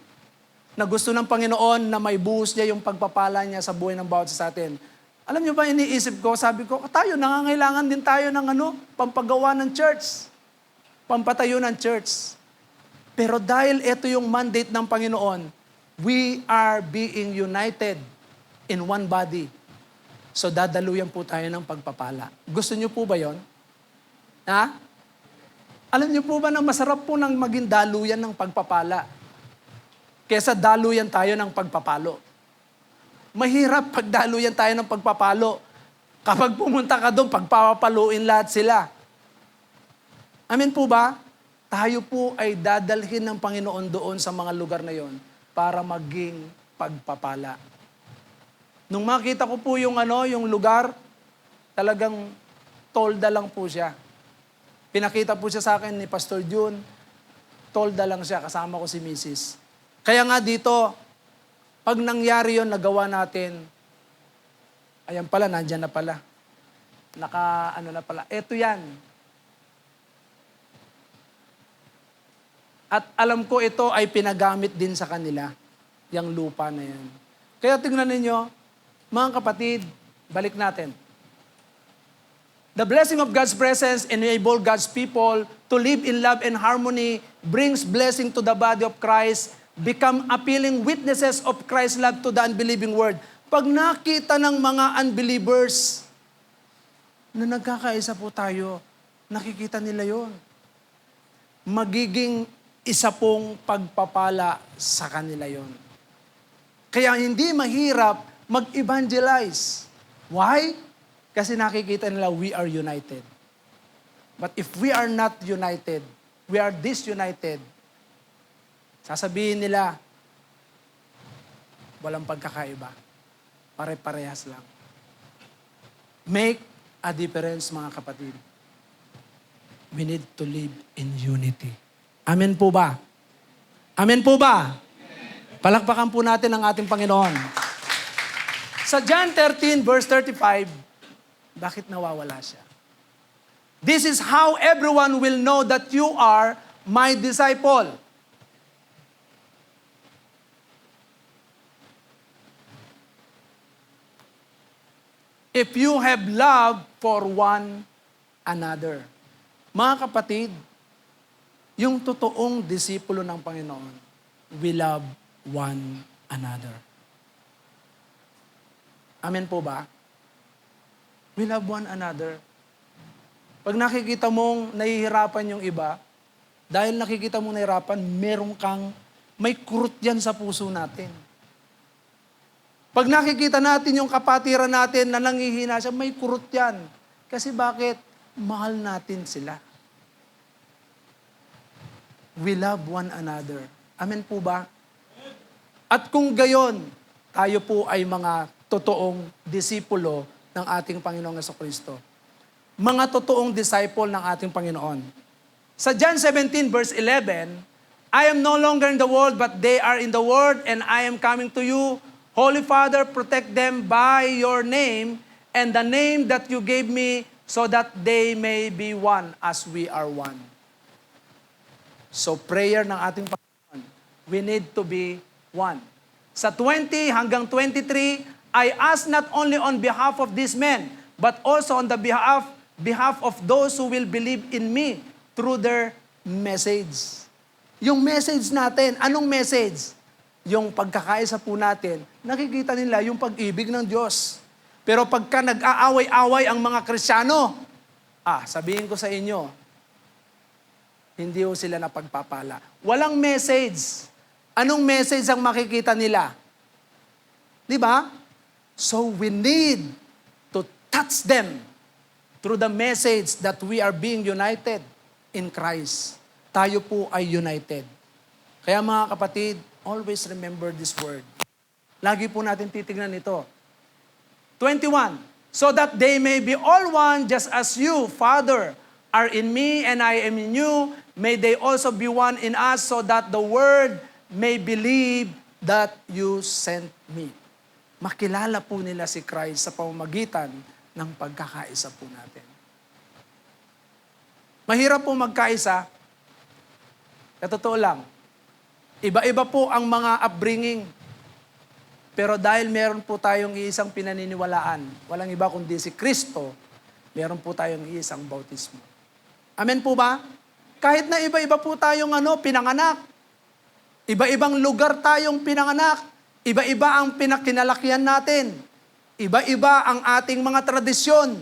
Na gusto ng Panginoon na may buhos niya yung pagpapala niya sa buhay ng bawat isa sa atin. Alam niyo ba, iniisip ko, sabi ko, tayo, nangangailangan din tayo ng pampagawa ng church. Pampatayo ng church. Pero dahil ito yung mandate ng Panginoon, we are being united in one body. So dadaluyan po tayo ng pagpapala. Gusto niyo po ba yon? Ha? Alam niyo po ba na masarap po nang maging daluyan ng pagpapala kesa daluyan tayo ng pagpapalo? Mahirap pag daluyan tayo ng pagpapalo. Kapag pumunta ka doon, pagpapaluin lahat sila. Amen po ba? Tayo po ay dadalhin ng Panginoon doon sa mga lugar na yon para maging pagpapala. Nung makita ko po yung lugar, talagang tolda lang po siya. Pinakita po siya sa akin ni Pastor June, tolda lang siya, kasama ko si Mrs. Kaya nga dito, pag nangyari yon, nagawa natin, ayan pala, nandyan na pala. Na pala. Eto yan. At alam ko ito ay pinagamit din sa kanila, yung lupa na yan. Kaya tingnan ninyo, mga kapatid, balik natin. The blessing of God's presence enable God's people to live in love and harmony, brings blessing to the body of Christ, become appealing witnesses of Christ's love to the unbelieving world. Pag nakita ng mga unbelievers na nagkakaisa po tayo, nakikita nila yon. Magiging isa pong pagpapala sa kanila yon. Kaya hindi mahirap mag-evangelize. Why? Kasi nakikita nila we are united. But if we are not united, we are disunited, sasabihin nila, walang pagkakaiba. Pare-parehas lang. Make a difference, mga kapatid. We need to live in unity. Amen po ba? Amen po ba? Palakpakan po natin ang ating Panginoon. Sa John 13, verse 35, bakit nawawala siya? This is how everyone will know that you are my disciple. If you have love for one another. Mga kapatid, yung totoong disipulo ng Panginoon, we love one another. Amen po ba? We love one another. Pag nakikita mong nahihirapan yung iba, dahil nakikita mong nahihirapan, may kurot yan sa puso natin. Pag nakikita natin yung kapatiran natin na nanghihina siya, may kurot yan. Kasi bakit? Mahal natin sila. We love one another. Amen po ba? At kung gayon, tayo po ay mga totoong disipulo ng ating Panginoong Jesucristo. Mga totoong disciple ng ating Panginoon. Sa John 17 verse 11, I am no longer in the world, but they are in the world, and I am coming to you. Holy Father, protect them by your name, and the name that you gave me, so that they may be one as we are one. So prayer ng ating Panginoon, we need to be one. Sa 20 hanggang 23, I ask not only on behalf of these men, but also on the behalf of those who will believe in me through their message. Yung message natin, anong message? Yung pagkakaisa po natin, nakikita nila yung pag-ibig ng Diyos. Pero pagka nag-aaway-away ang mga Kristiyano, sabihin ko sa inyo, hindi ho sila napagpapala. Walang message. Anong message ang makikita nila? Di ba? So we need to touch them through the message that we are being united in Christ. Tayo po ay united. Kaya mga kapatid, always remember this word. Lagi po natin titignan ito. 21, so that they may be all one, just as you, Father, are in me and I am in you. may they also be one in us so that the world may believe that you sent me. Makilala po nila si Christ sa pamamagitan ng pagkakaisa po natin. Mahirap po magkaisa. Totoo lang. Iba-iba po ang mga upbringing. Pero dahil meron po tayong iisang pinaniniwalaan, walang iba kundi si Kristo, meron po tayong iisang bautismo. Amen po ba? Kahit na iba-iba po tayong pinanganak, iba-ibang lugar tayong pinanganak, iba-iba ang pinakinalakihan natin, iba-iba ang ating mga tradisyon.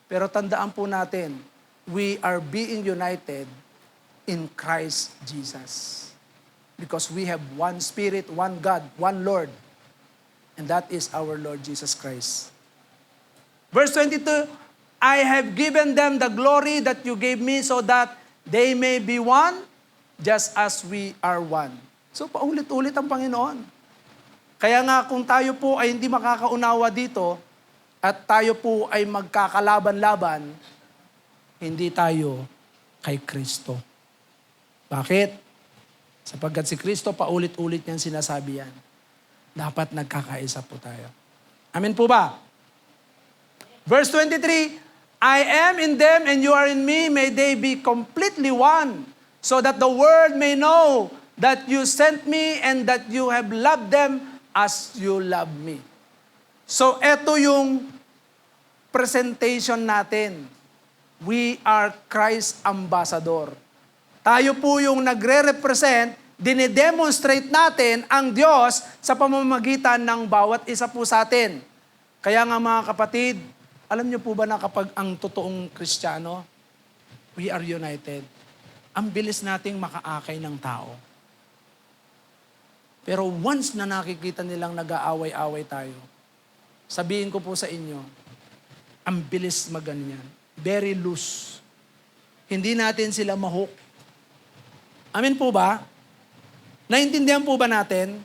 Pero tandaan po natin, we are being united in Christ Jesus. Because we have one Spirit, one God, one Lord. And that is our Lord Jesus Christ. Verse 22, I have given them the glory that you gave me so that they may be one just as we are one. So paulit-ulit ang Panginoon. Kaya nga kung tayo po ay hindi makakaunawa dito at tayo po ay magkakalaban-laban, hindi tayo kay Kristo. Bakit? Sapagkat si Kristo paulit-ulit niyang sinasabi yan. Dapat nagkakaisa po tayo. Amen po ba? Verse 23, I am in them and you are in me, may they be completely one, so that the world may know that you sent me and that you have loved them as you love me. So, eto yung presentation natin. We are Christ ambassador. Tayo po yung nagre-represent, dinedemonstrate natin ang Diyos sa pamamagitan ng bawat isa po sa atin. Kaya nga mga kapatid, alam niyo po ba na kapag ang totoong Kristiyano, we are united, ang bilis nating makaakay ng tao. Pero once na nakikita nilang nag-aaway-away tayo, sabihin ko po sa inyo, ang bilis maganyan. Very loose. Hindi natin sila mahook. Amen po ba? Naintindihan po ba natin?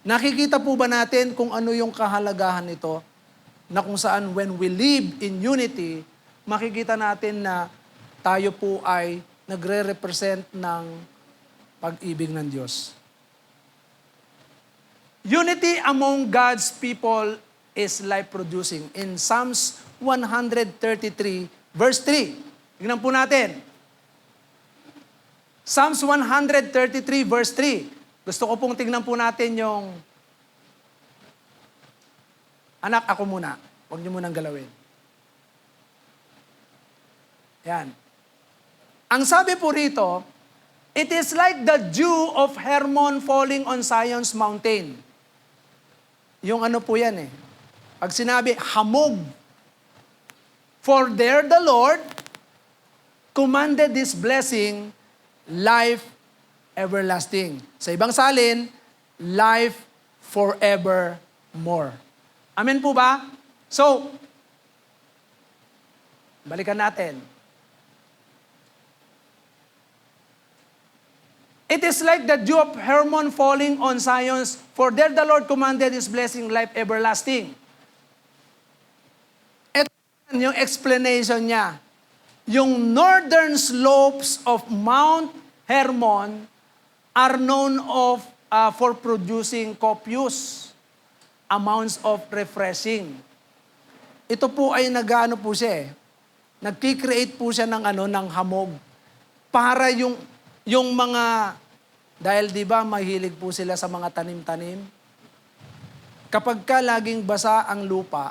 Nakikita po ba natin kung ano yung kahalagahan nito? Na kung saan when we live in unity, makikita natin na tayo po ay nagre-represent ng pag-ibig ng Diyos. Unity among God's people is life-producing. In Psalms 133, verse 3. Tingnan po natin. Psalms 133 verse 3. Gusto ko pong tingnan po natin yung anak, ako muna. Huwag niyo munang galawin. Yan. Ang sabi po rito, it is like the dew of Hermon falling on Zion's mountain. Yung ano po yan eh. Pag sinabi, hamog. For there the Lord commanded this blessing, life everlasting. Sa ibang salin, life forevermore. Amen po ba? So, balikan natin. It is like the dew of Hermon falling on Zion's, for there the Lord commanded His blessing, life everlasting. Ito yung explanation niya. Yung northern slopes of Mount Hermon are known for producing copious amounts of refreshing. Ito po ay nag-ano po siya eh. Nagki-create po siya ng hamog. Para yung mga, dahil di ba mahilig po sila sa mga tanim-tanim. Kapag ka laging basa ang lupa,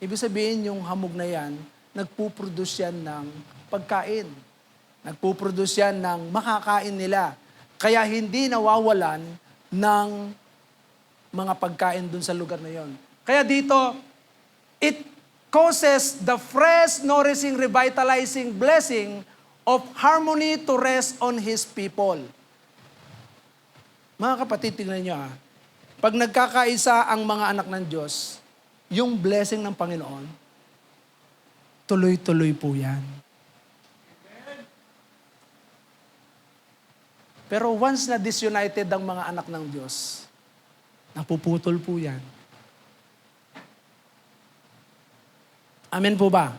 ibig sabihin yung hamog na yan, nagpuproduce yan ng pagkain. Nagpuproduce yan ng makakain nila. Kaya hindi nawawalan ng mga pagkain dun sa lugar na yon. Kaya dito, it causes the fresh, nourishing, revitalizing blessing of harmony to rest on His people. Mga kapatid, tingnan nyo Pag nagkakaisa ang mga anak ng Diyos, yung blessing ng Panginoon, tuloy-tuloy po yan. Pero once na disunited ang mga anak ng Diyos, napuputol po yan. Amen po ba?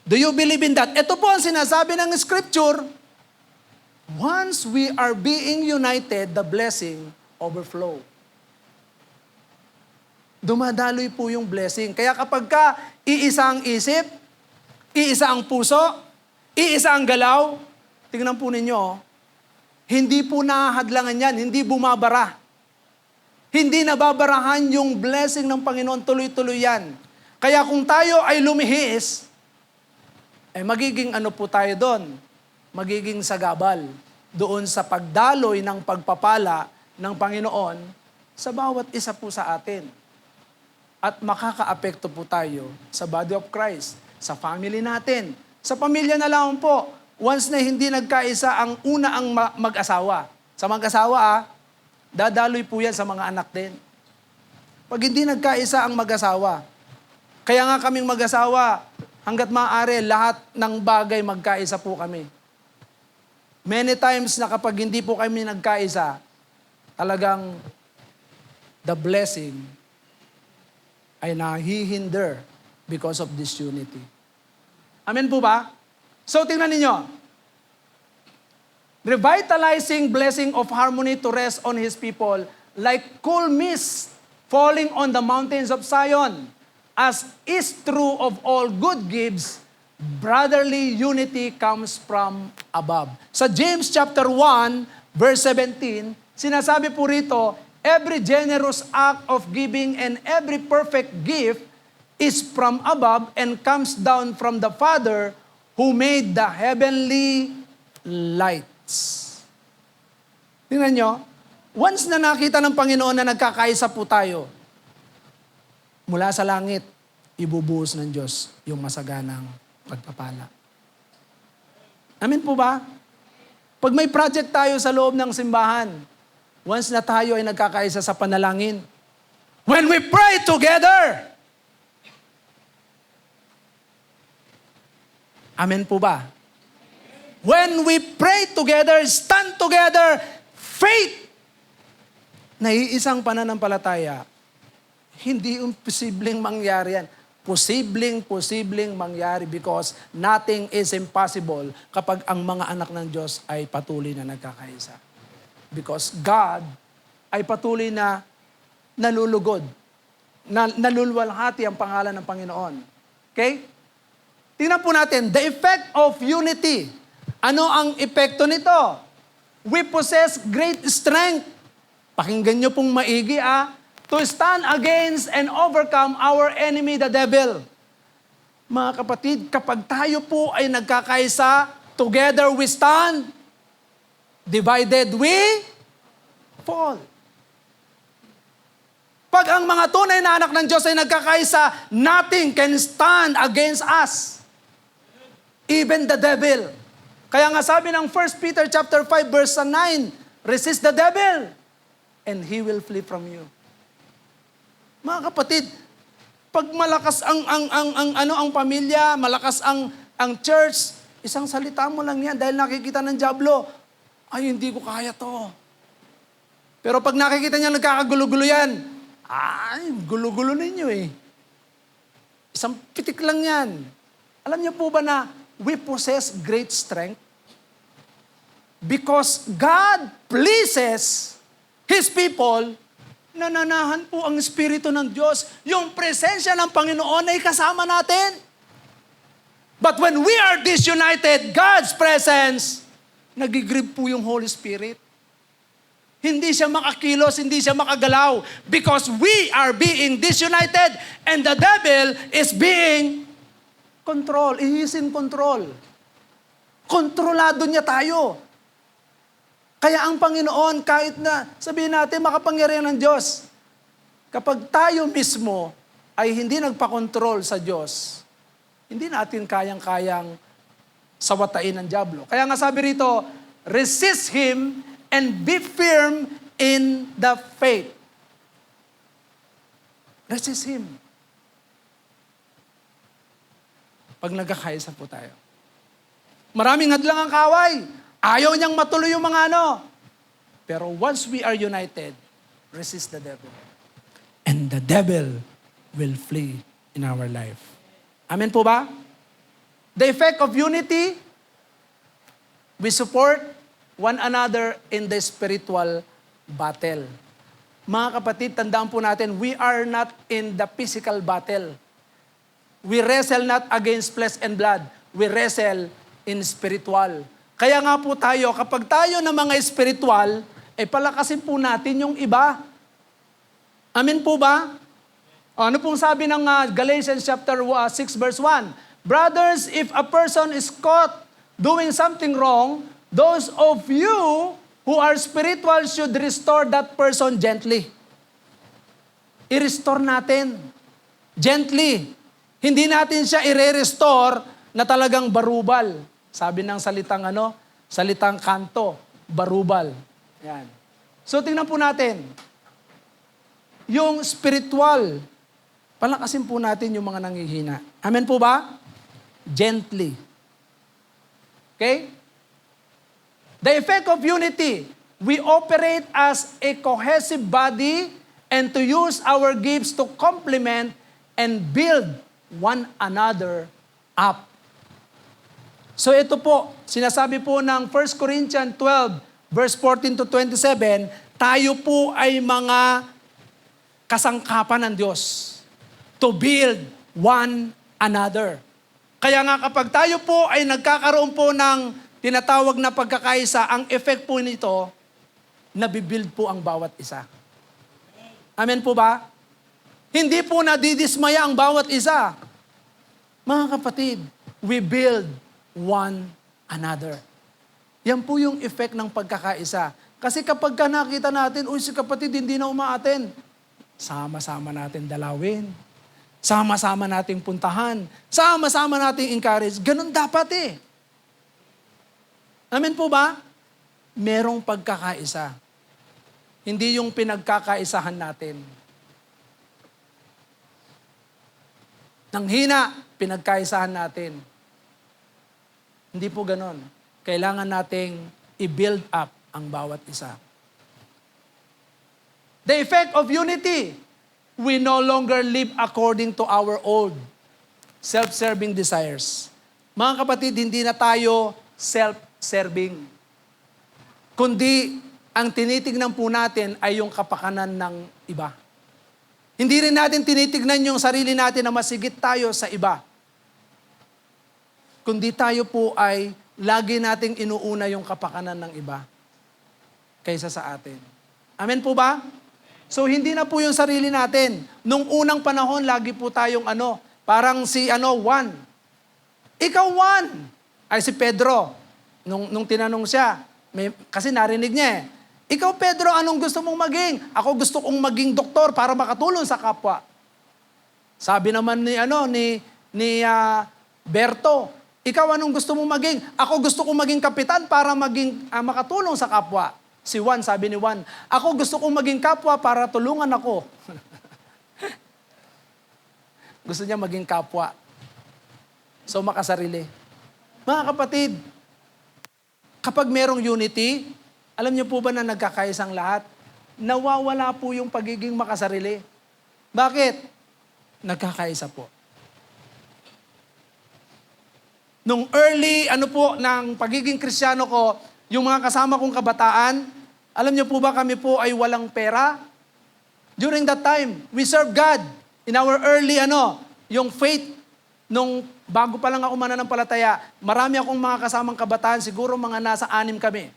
Do you believe in that? Ito po ang sinasabi ng Scripture. Once we are being united, the blessing overflow. Dumadaloy po yung blessing. Kaya kapag ka iisa ang isip, iisa ang puso, iisa ang galaw, tingnan po ninyo, hindi po nahahadlangan yan, hindi bumabara. Hindi nababarahan yung blessing ng Panginoon, tuloy-tuloy yan. Kaya kung tayo ay lumihis, magiging ano po tayo doon? Magiging sagabal doon sa pagdaloy ng pagpapala ng Panginoon sa bawat isa po sa atin. At makakaapekto po tayo sa body of Christ, sa family natin, sa pamilya na lang po. Once na hindi nagkaisa ang una ang mag-asawa. Sa mag-asawa, dadaloy po yan sa mga anak din. Pag hindi nagkaisa ang mag-asawa, kaya nga kaming mag-asawa, hanggat maaari, lahat ng bagay magkaisa po kami. Many times na kapag hindi po kami nagkaisa, talagang the blessing ay nahihinder because of disunity. Amen po ba? So tingnan ninyo. Revitalizing blessing of harmony to rest on His people like cool mist falling on the mountains of Zion. As is true of all good gifts, brotherly unity comes from above. Sa James chapter 1, verse 17, sinasabi po rito, every generous act of giving and every perfect gift is from above and comes down from the Father who made the heavenly lights. Tingnan nyo, once na nakita ng Panginoon na nagkakaisa po tayo, mula sa langit, ibubuhos ng Diyos yung masaganang pagpapala. Amen po ba? Pag may project tayo sa loob ng simbahan, once na tayo ay nagkakaisa sa panalangin, when we pray together, amen po ba? When we pray together, stand together, faith, na iisang pananampalataya, hindi imposibleng mangyari yan. Posibleng mangyari because nothing is impossible kapag ang mga anak ng Diyos ay patuloy na nagkakaisa. Because God ay patuloy na nalulugod, nalulwalhati ang pangalan ng Panginoon. Okay? Tingnan po natin, the effect of unity. Ano ang epekto nito? We possess great strength. Pakinggan nyo pong maigi to stand against and overcome our enemy, the devil. Mga kapatid, kapag tayo po ay nagkakaisa, together we stand, divided we fall. Pag ang mga tunay na anak ng Diyos ay nagkakaisa, nothing can stand against us. Even the devil. Kaya nga sabi ng 1 Peter chapter 5 verse 9, resist the devil and he will flee from you. Mga kapatid, pag malakas ang pamilya, malakas ang church, isang salita mo lang yan dahil nakikita ng dyablo, ay hindi ko kaya to. Pero pag nakikita niya nagkakagulo-gulo yan, ay gulo-gulo ninyo eh. Isang pitik lang yan. Alam niyo po ba na we possess great strength? Because God pleases His people, nananahan po ang Espiritu ng Diyos. Yung presensya ng Panginoon ay kasama natin. But when we are disunited, God's presence, nagigrieve po yung Holy Spirit. Hindi siya makakilos, hindi siya makagalaw. Because we are being disunited and the devil is being controlled. He is in control. Kontrolado niya tayo. Kaya ang Panginoon, kahit na sabihin natin makapangyarihan ng Diyos, kapag tayo mismo ay hindi nagpakontrol sa Diyos, hindi natin kayang-kayang sawatain ng dyablo. Kaya nga sabi rito, resist him and be firm in the faith. Resist him. Pag nagkakaisa po tayo. Maraming hadlang ang kaway. Ayaw niyang matuloy yung mga ano. Pero once we are united, resist the devil. And the devil will flee in our life. Amen po ba? The effect of unity, we support one another in the spiritual battle. Mga kapatid, tandaan po natin, we are not in the physical battle. We wrestle not against flesh and blood. We wrestle in spiritual. Kaya nga po tayo, kapag tayo na mga spiritual, palakasin po natin yung iba. Amen po ba? Ano pong sabi ng Galatians chapter 6 verse 1? Brothers, if a person is caught doing something wrong, those of you who are spiritual should restore that person gently. I-restore natin. Gently. Hindi natin siya i-restore na talagang barubal. Sabi ng salitang kanto, barubal. Yan. So tingnan po natin. Yung spiritual, palakasin po natin yung mga nanghihina. Amen po ba? Gently. Okay? The effect of unity, we operate as a cohesive body and to use our gifts to complement and build one another up. So ito po, sinasabi po ng 1 Corinthians 12, verse 14 to 27, tayo po ay mga kasangkapan ng Diyos to build one another. Kaya nga kapag tayo po ay nagkakaroon po ng tinatawag na pagkakaisa, ang effect po nito, nabibuild po ang bawat isa. Amen po ba? Hindi po nadidismaya ang bawat isa. Mga kapatid, we build one another. Yan po yung effect ng pagkakaisa. Kasi kapag nakita natin, si kapatid hindi na umaaten, sama-sama natin dalawin. Sama-sama nating puntahan. Sama-sama nating encourage. Ganun dapat Amen po ba? Merong pagkakaisa. Hindi yung pinagkakaisahan natin. Nang hina, pinagkaisahan natin. Hindi po ganon. Kailangan nating i-build up ang bawat isa. The effect of unity, we no longer live according to our old self-serving desires. Mga kapatid, hindi na tayo self-serving. Kundi, ang tinitignan po natin ay yung kapakanan ng iba. Hindi rin natin tinitignan yung sarili natin na masigit tayo sa iba. Kundi tayo po ay lagi nating inuuna yung kapakanan ng iba kaysa sa atin. Amen po ba? So hindi na po yung sarili natin. Nung unang panahon, lagi po tayong parang si Juan. Ikaw Juan! Ay si Pedro. Nung tinanong siya, kasi narinig niya Ikaw Pedro, anong gusto mong maging? Ako gusto kong maging doktor para makatulong sa kapwa. Sabi naman ni Berto, ikaw anong gusto mong maging? Ako gusto kong maging kapitan para makatulong sa kapwa. Si Juan, sabi ni Juan, ako gusto kong maging kapwa para tulungan ako. Gusto niya maging kapwa. So makasarili. Mga kapatid, kapag merong unity, alam niyo po ba na nagkakaisang lahat? Nawawala po yung pagiging makasarili. Bakit? Nagkakaisa po. Nung early, ng pagiging Kristiyano ko, yung mga kasama kong kabataan, alam niyo po ba kami po ay walang pera? During that time, we serve God. In our early, yung faith, nung bago pa lang ako mananampalataya, marami akong mga kasamang kabataan, siguro mga nasa 6 kami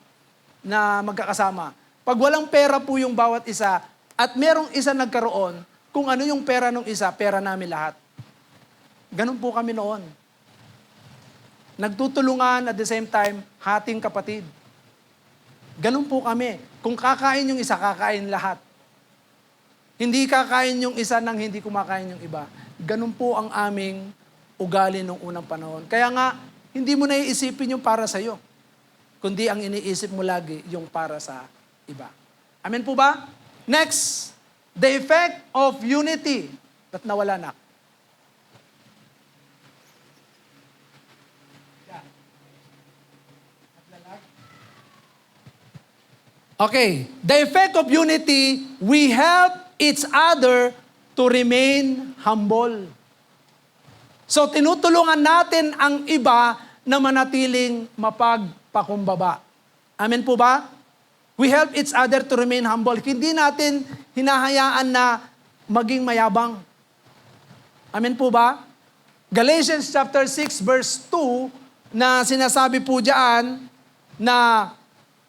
na magkakasama. Pag walang pera po yung bawat isa, at merong isa nagkaroon, kung ano yung pera ng isa, pera namin lahat. Ganun po kami noon. Nagtutulungan at the same time, hating kapatid. Ganun po kami. Kung kakain yung isa, kakain lahat. Hindi kakain yung isa nang hindi kumakain yung iba. Ganun po ang aming ugali nung unang panahon. Kaya nga, hindi mo naiisipin yung para sa'yo. Kundi ang iniisip mo lagi yung para sa iba. Amen po ba? Next, the effect of unity. Ba't nawala na? Okay, the effect of unity, we help each other to remain humble. So tinutulungan natin ang iba na manatiling mapagpakumbaba. Amen po ba? We help each other to remain humble. Hindi natin hinahayaan na maging mayabang. Amen po ba? Galatians chapter 6 verse 2 na sinasabi po diyan na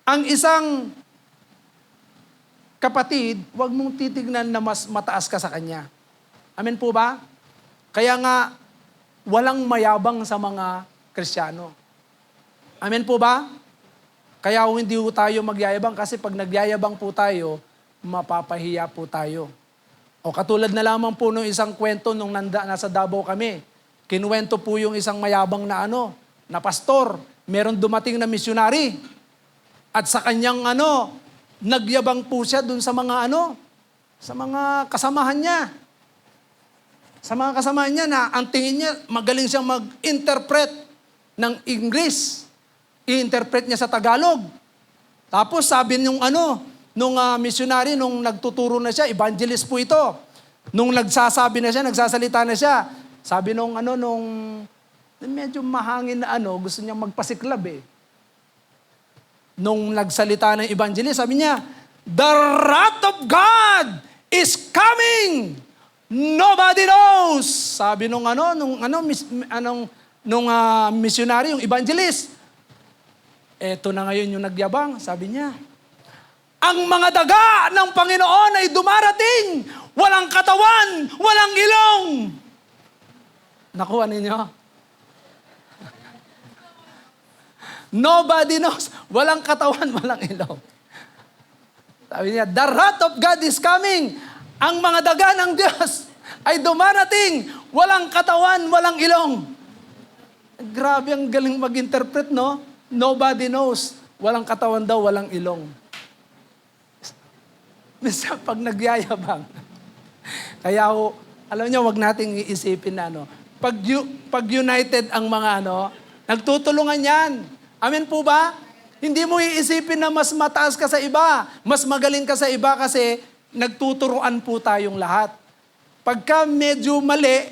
ang isang kapatid, huwag mong titignan na mas mataas ka sa kanya. Amen po ba? Kaya nga, walang mayabang sa mga Kristiyano. Amen po ba? Kaya hindi po tayo magyayabang kasi pag nagyayabang po tayo, mapapahiya po tayo. O katulad na lamang po nung isang kwento nung nasa Davao kami. Kinuwento po yung isang mayabang na pastor. Meron dumating na missionary. At sa kanyang nagyabang po siya dun sa mga sa mga kasamahan niya. Sa mga kasamahan niya na ang tingin niya magaling siyang mag-interpret ng English. I-interpret niya sa Tagalog. Tapos sabi nung missionary, nung nagtuturo na siya, evangelist po ito. Nung nagsasabi na siya, nagsasalita na siya, sabi nung medyo mahangin na gusto niyang magpasiklab eh. Nung nagsalita ng evangelist, sabi niya, "The wrath of God is coming! Nobody knows!" Sabi nung missionary, yung evangelist. Eto na ngayon yung nagyabang, sabi niya, "Ang mga daga ng Panginoon ay dumarating, walang katawan, walang ilong." Nakuha ninyo? Nobody knows. Walang katawan, walang ilong. Sabi niya, "The wrath of God is coming." Ang mga daga ng Diyos ay dumarating, walang katawan, walang ilong. Grabe, ang galing mag-interpret, no? Nobody knows. Walang katawan daw, walang ilong. Minsan pag nagyayabang, kaya alam niyo, wag nating iisipin na pag united ang mga nagtutulungan yan. Amen po ba? Hindi mo iisipin na mas mataas ka sa iba, mas magaling ka sa iba kasi nagtuturuan po tayong lahat. Pagka medyo mali,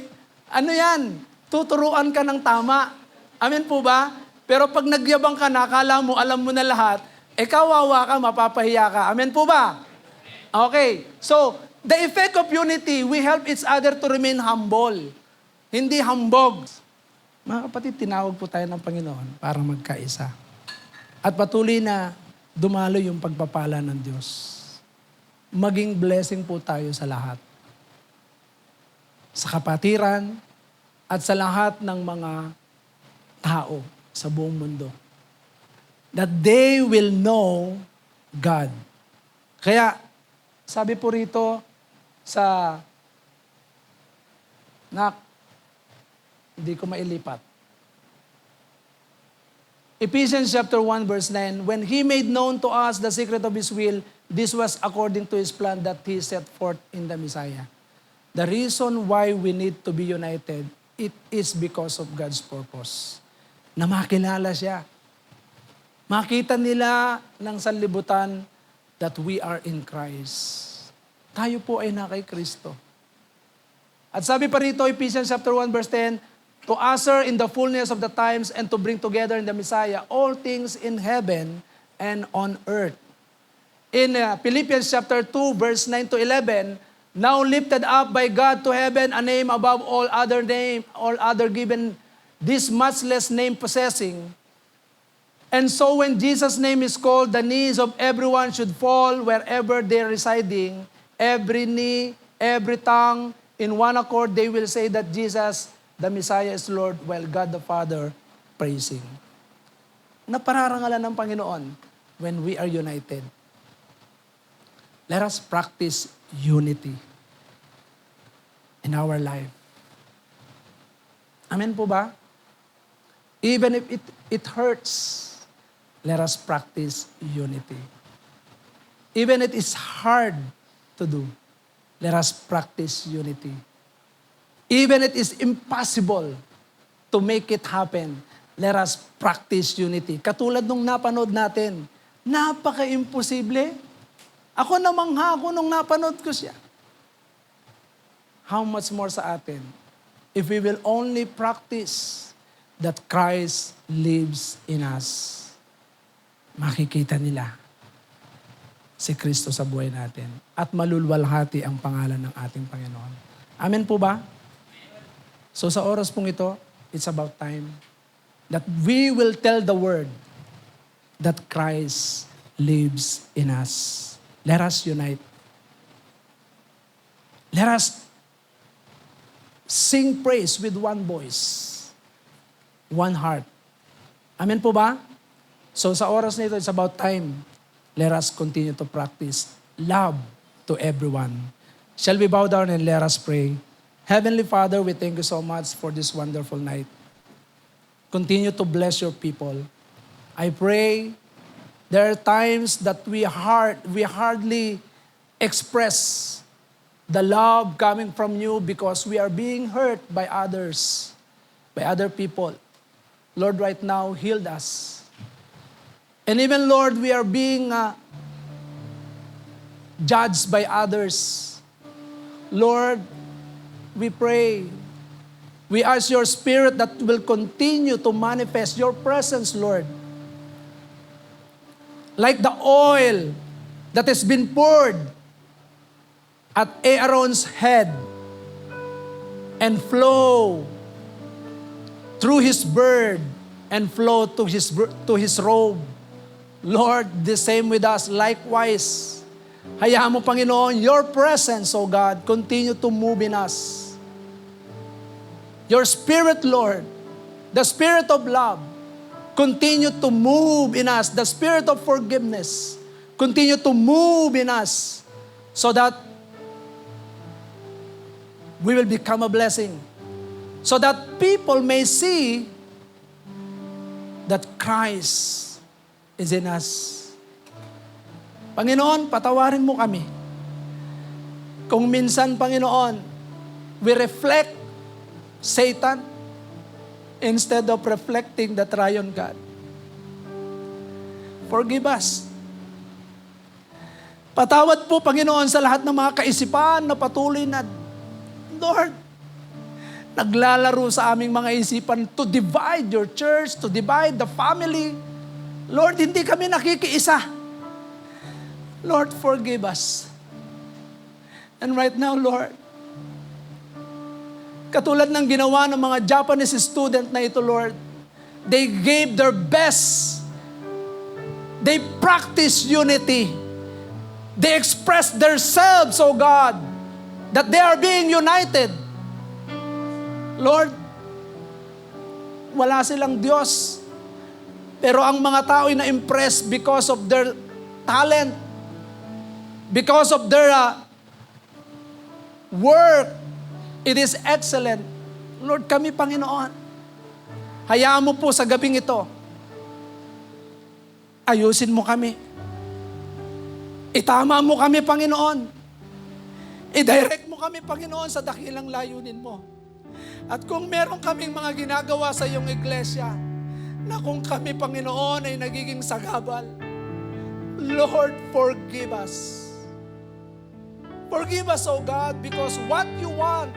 tuturuan ka ng tama. Amen po ba? Pero pag nagyabang ka na, akala mo, alam mo na lahat, kawawa ka, mapapahiya ka. Amen po ba? Okay. So, the effect of unity, we help each other to remain humble. Hindi hambog. Mga kapatid, tinawag po tayo ng Panginoon para magkaisa. At patuloy na dumalo yung pagpapala ng Diyos. Maging blessing po tayo sa lahat. Sa kapatiran at sa lahat ng mga tao sa buong mundo. That they will know God. Kaya, sabi po rito hindi ko mailipat. Ephesians chapter 1 verse 9, "When He made known to us the secret of His will, this was according to His plan that He set forth in the Messiah." The reason why we need to be united, it is because of God's purpose. Na makilala siya. Makita nila ng sanlibutan that we are in Christ. Tayo po ay na kay Kristo. At sabi pa rito, Ephesians chapter 1 verse 10, "To usher in the fullness of the times and to bring together in the Messiah all things in heaven and on earth." In Philippians chapter 2 verse 9 to 11, "Now lifted up by God to heaven, a name above all other given, this matchless name possessing. And so when Jesus' name is called, the knees of everyone should fall wherever they're residing. Every knee, every tongue, in one accord, they will say that Jesus, the Messiah, is Lord, while God the Father praising." Napararangalan ng Panginoon when we are united. Let us practice unity in our life. Amen po ba? Even if it hurts, let us practice unity. Even if it is hard to do, let us practice unity. Even if it is impossible to make it happen, let us practice unity. Katulad nung napanood natin, napaka-imposible. Ako namangha ako nung napanood ko siya. How much more sa atin if we will only practice that Christ lives in us. makikita nila si Kristo sa buhay natin at malulwalhati ang pangalan ng ating Panginoon. Amen po ba? So sa oras pong ito, it's about time that we will tell the world that Christ lives in us. Let us unite. Let us sing praise with one voice, one heart. Amen po ba? So sa oras na ito, it's about time. Let us continue to practice love to everyone. Shall we bow down and let us pray? Heavenly Father, we thank you so much for this wonderful night. Continue to bless your people. I pray there are times that we hardly express the love coming from you because we are being hurt by others, by other people. Lord, right now, heal us. And even, Lord, we are being judged by others. Lord, we pray. We ask your Spirit that will continue to manifest your presence, Lord. Like the oil that has been poured at Aaron's head and flow through his beard and flow to his robe. Lord, the same with us. Likewise, hayaan mo, Panginoon, your presence, O God, continue to move in us. Your Spirit, Lord, the Spirit of love, continue to move in us. The Spirit of forgiveness, continue to move in us so that we will become a blessing. So that people may see that Christ is in us. Panginoon, patawarin mo kami. Kung minsan, Panginoon, we reflect Satan instead of reflecting the triune God. Forgive us. Patawad po, Panginoon, sa lahat ng mga kaisipan na patuloy na, Lord, naglalaro sa aming mga isipan to divide your church, to divide the family. Lord, hindi kami nakikiisa. Lord, forgive us. And right now, Lord, katulad ng ginawa ng mga Japanese student na ito, Lord, they gave their best. They practiced unity. They expressed themselves, oh God, that they are being united. Lord, wala silang Diyos. Pero ang mga tao ay na-impress because of their talent, because of their work. It is excellent. Lord, kami, Panginoon, hayaan mo po sa gabing ito, ayusin mo kami. Itama mo kami, Panginoon. I-direct mo kami, Panginoon, sa dakilang layunin mo. At kung meron kaming mga ginagawa sa iyong iglesia, na kung kami, Panginoon, ay nagiging sagabal, Lord, forgive us. Forgive us, O God, because what you want,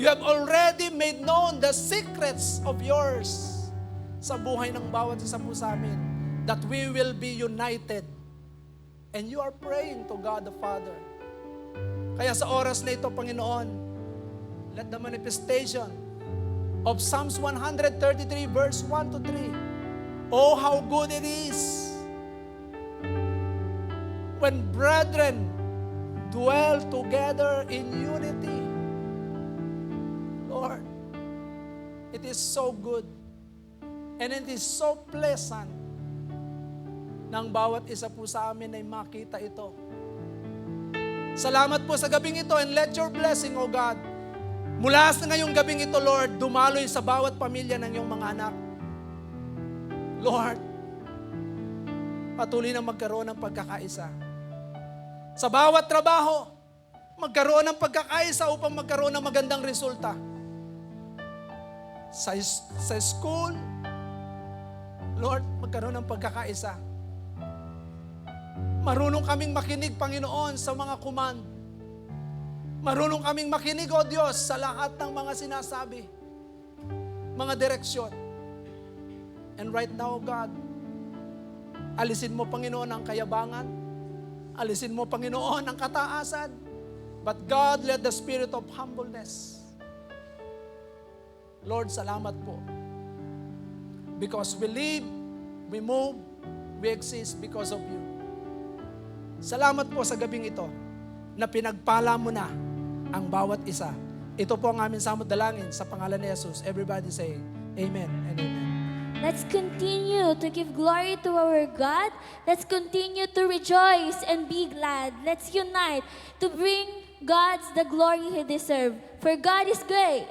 you have already made known the secrets of yours sa buhay ng bawat isa po sa amin, that we will be united. And you are praying to God the Father. Kaya sa oras na ito, Panginoon, let the manifestation of Psalms 133 verse 1 to 3. Oh, how good it is when brethren dwell together in unity. Lord, it is so good and it is so pleasant nang bawat isa po sa amin ay makita ito. Salamat po sa gabing ito and let your blessing, O God, mula sa ngayong gabing ito, Lord, dumaloy sa bawat pamilya ng iyong mga anak. Lord, patuloy na magkaroon ng pagkakaisa. Sa bawat trabaho, magkaroon ng pagkakaisa upang magkaroon ng magandang resulta. Sa school, Lord, magkaroon ng pagkakaisa. Marunong kaming makinig, Panginoon, sa mga command. Marunong kaming makinig, O Diyos, sa lahat ng mga sinasabi, mga direksyon. And right now, God, Alisin mo, Panginoon, ang kayabangan. Alisin mo, Panginoon, ang kataasan. But God, let the spirit of humbleness. Lord, salamat po. Because we live, we move, we exist because of you. Salamat po sa gabing ito na pinagpala mo na ang bawat isa. Ito po ang aming samot dalangin sa pangalan ni Jesus. Everybody say, Amen and Amen. Let's continue to give glory to our God. Let's continue to rejoice and be glad. Let's unite to bring God the glory He deserves. For God is great.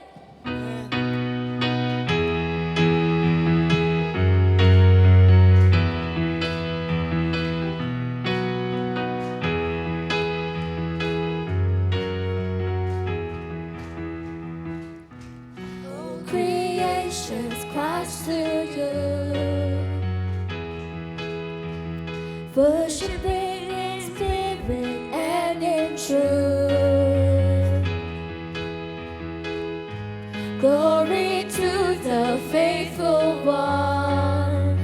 Creations cries to you, worshiping in spirit and in truth. Glory to the faithful one,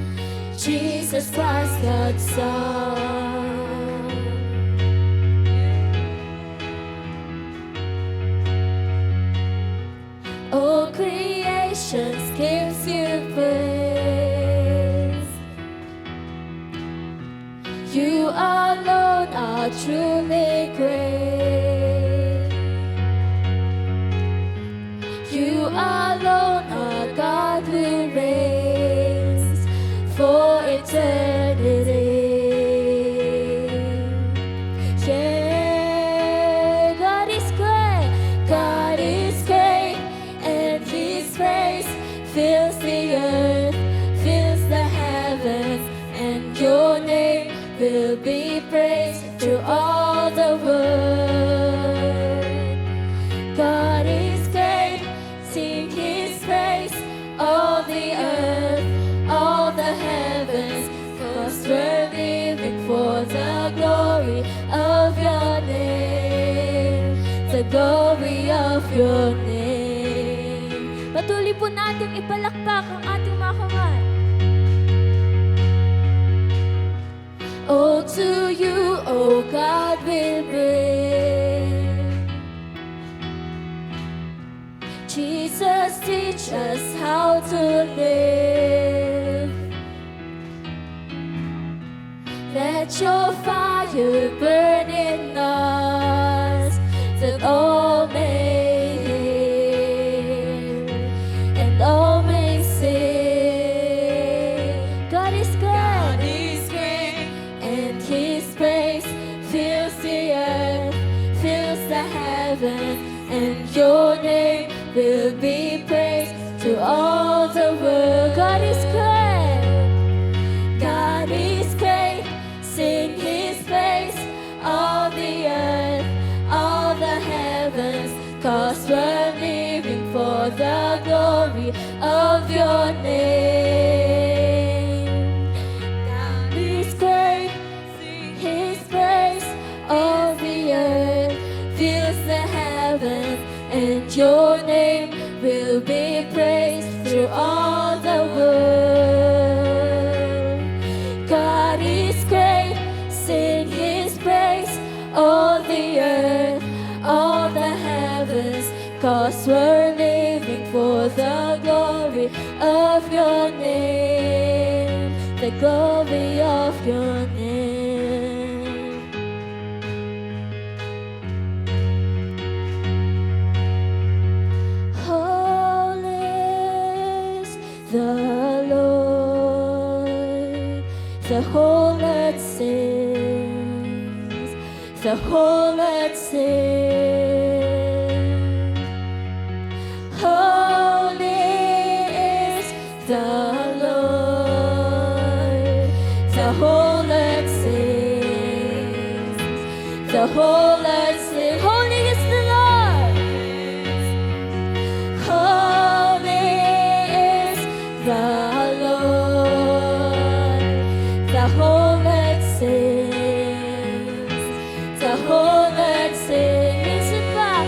Jesus Christ, God's Son. All creation gives you praise. You alone are truly great. You alone are God who reigns for eternity. Yeah, God is great. God is great. And His praise fills the earth, fills the heavens, and your name will be praised through all the world. God is great, sing His praise, all the earth, all the heavens, 'cause we're living for the glory of your name, the glory of your name. Patuloy po natin ipalakpak ang ating mga kamay. Oh, to you, oh God, will bring. Jesus, teach us how to live. Let your fire burn in us, that all may hear and all may sing. God is good. And His praise fills the earth, fills the heavens, and your name will be praised to all the world. God is great. God is great. Sing His praise, all the earth, all the heavens, 'cause we're living for the glory of your name. God is great. His praise, all the earth, fills the heavens, and your name will be praised through all the world. God is great, sing His praise, all the earth, all the heavens, 'cause we're living for the glory of your name, the glory of your name. The Lord, the whole earth sings, the whole earth sings. Holy is the Lord, the whole earth sings, the whole earth sings. Holy is the Lord. Holy is the Lord, the whole earth sings, the whole earth sings it back.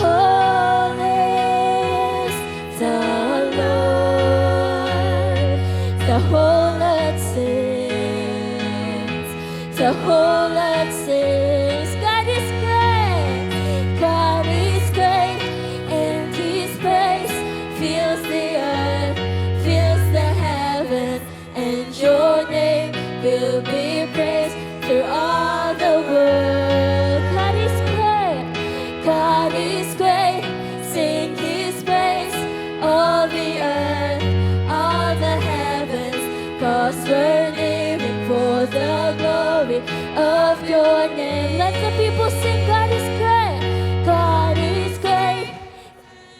Holy is the Lord, the whole whole earth sings. God is great, God is great, and His praise fills the earth, fills the heaven, and Your name will be praised through all the world. God is great, God is great, sing His praise, all the earth, all the heavens, 'cause we're living for the glory of Your name. Let the people sing, God is great, God is great,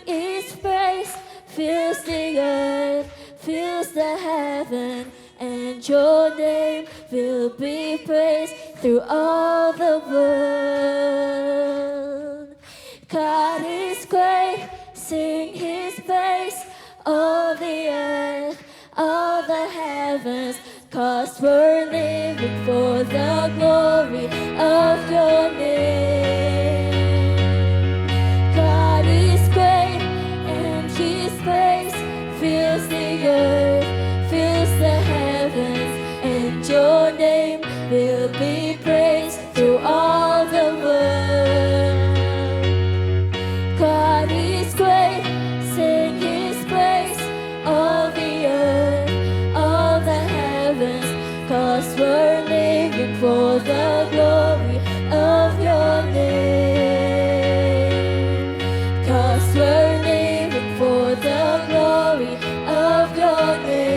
His praise fills the earth, fills the heaven, and Your name will be praised through all the world. God is great, sing His praise, all the earth, all the heavens, 'cause we're living for the glory of Your name. God is great, and His praise fills the earth, fills the heavens, and Your name will be praised through all the world. God is great, sing His praise, all the earth, all the heavens, 'cause we're living for the glory of Your name. 'Cause we're living for the glory of Your name.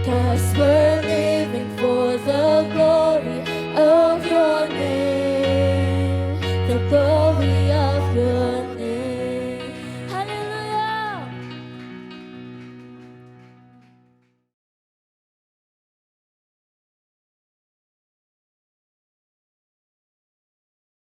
'Cause we're living for the glory of Your name. The glory of Your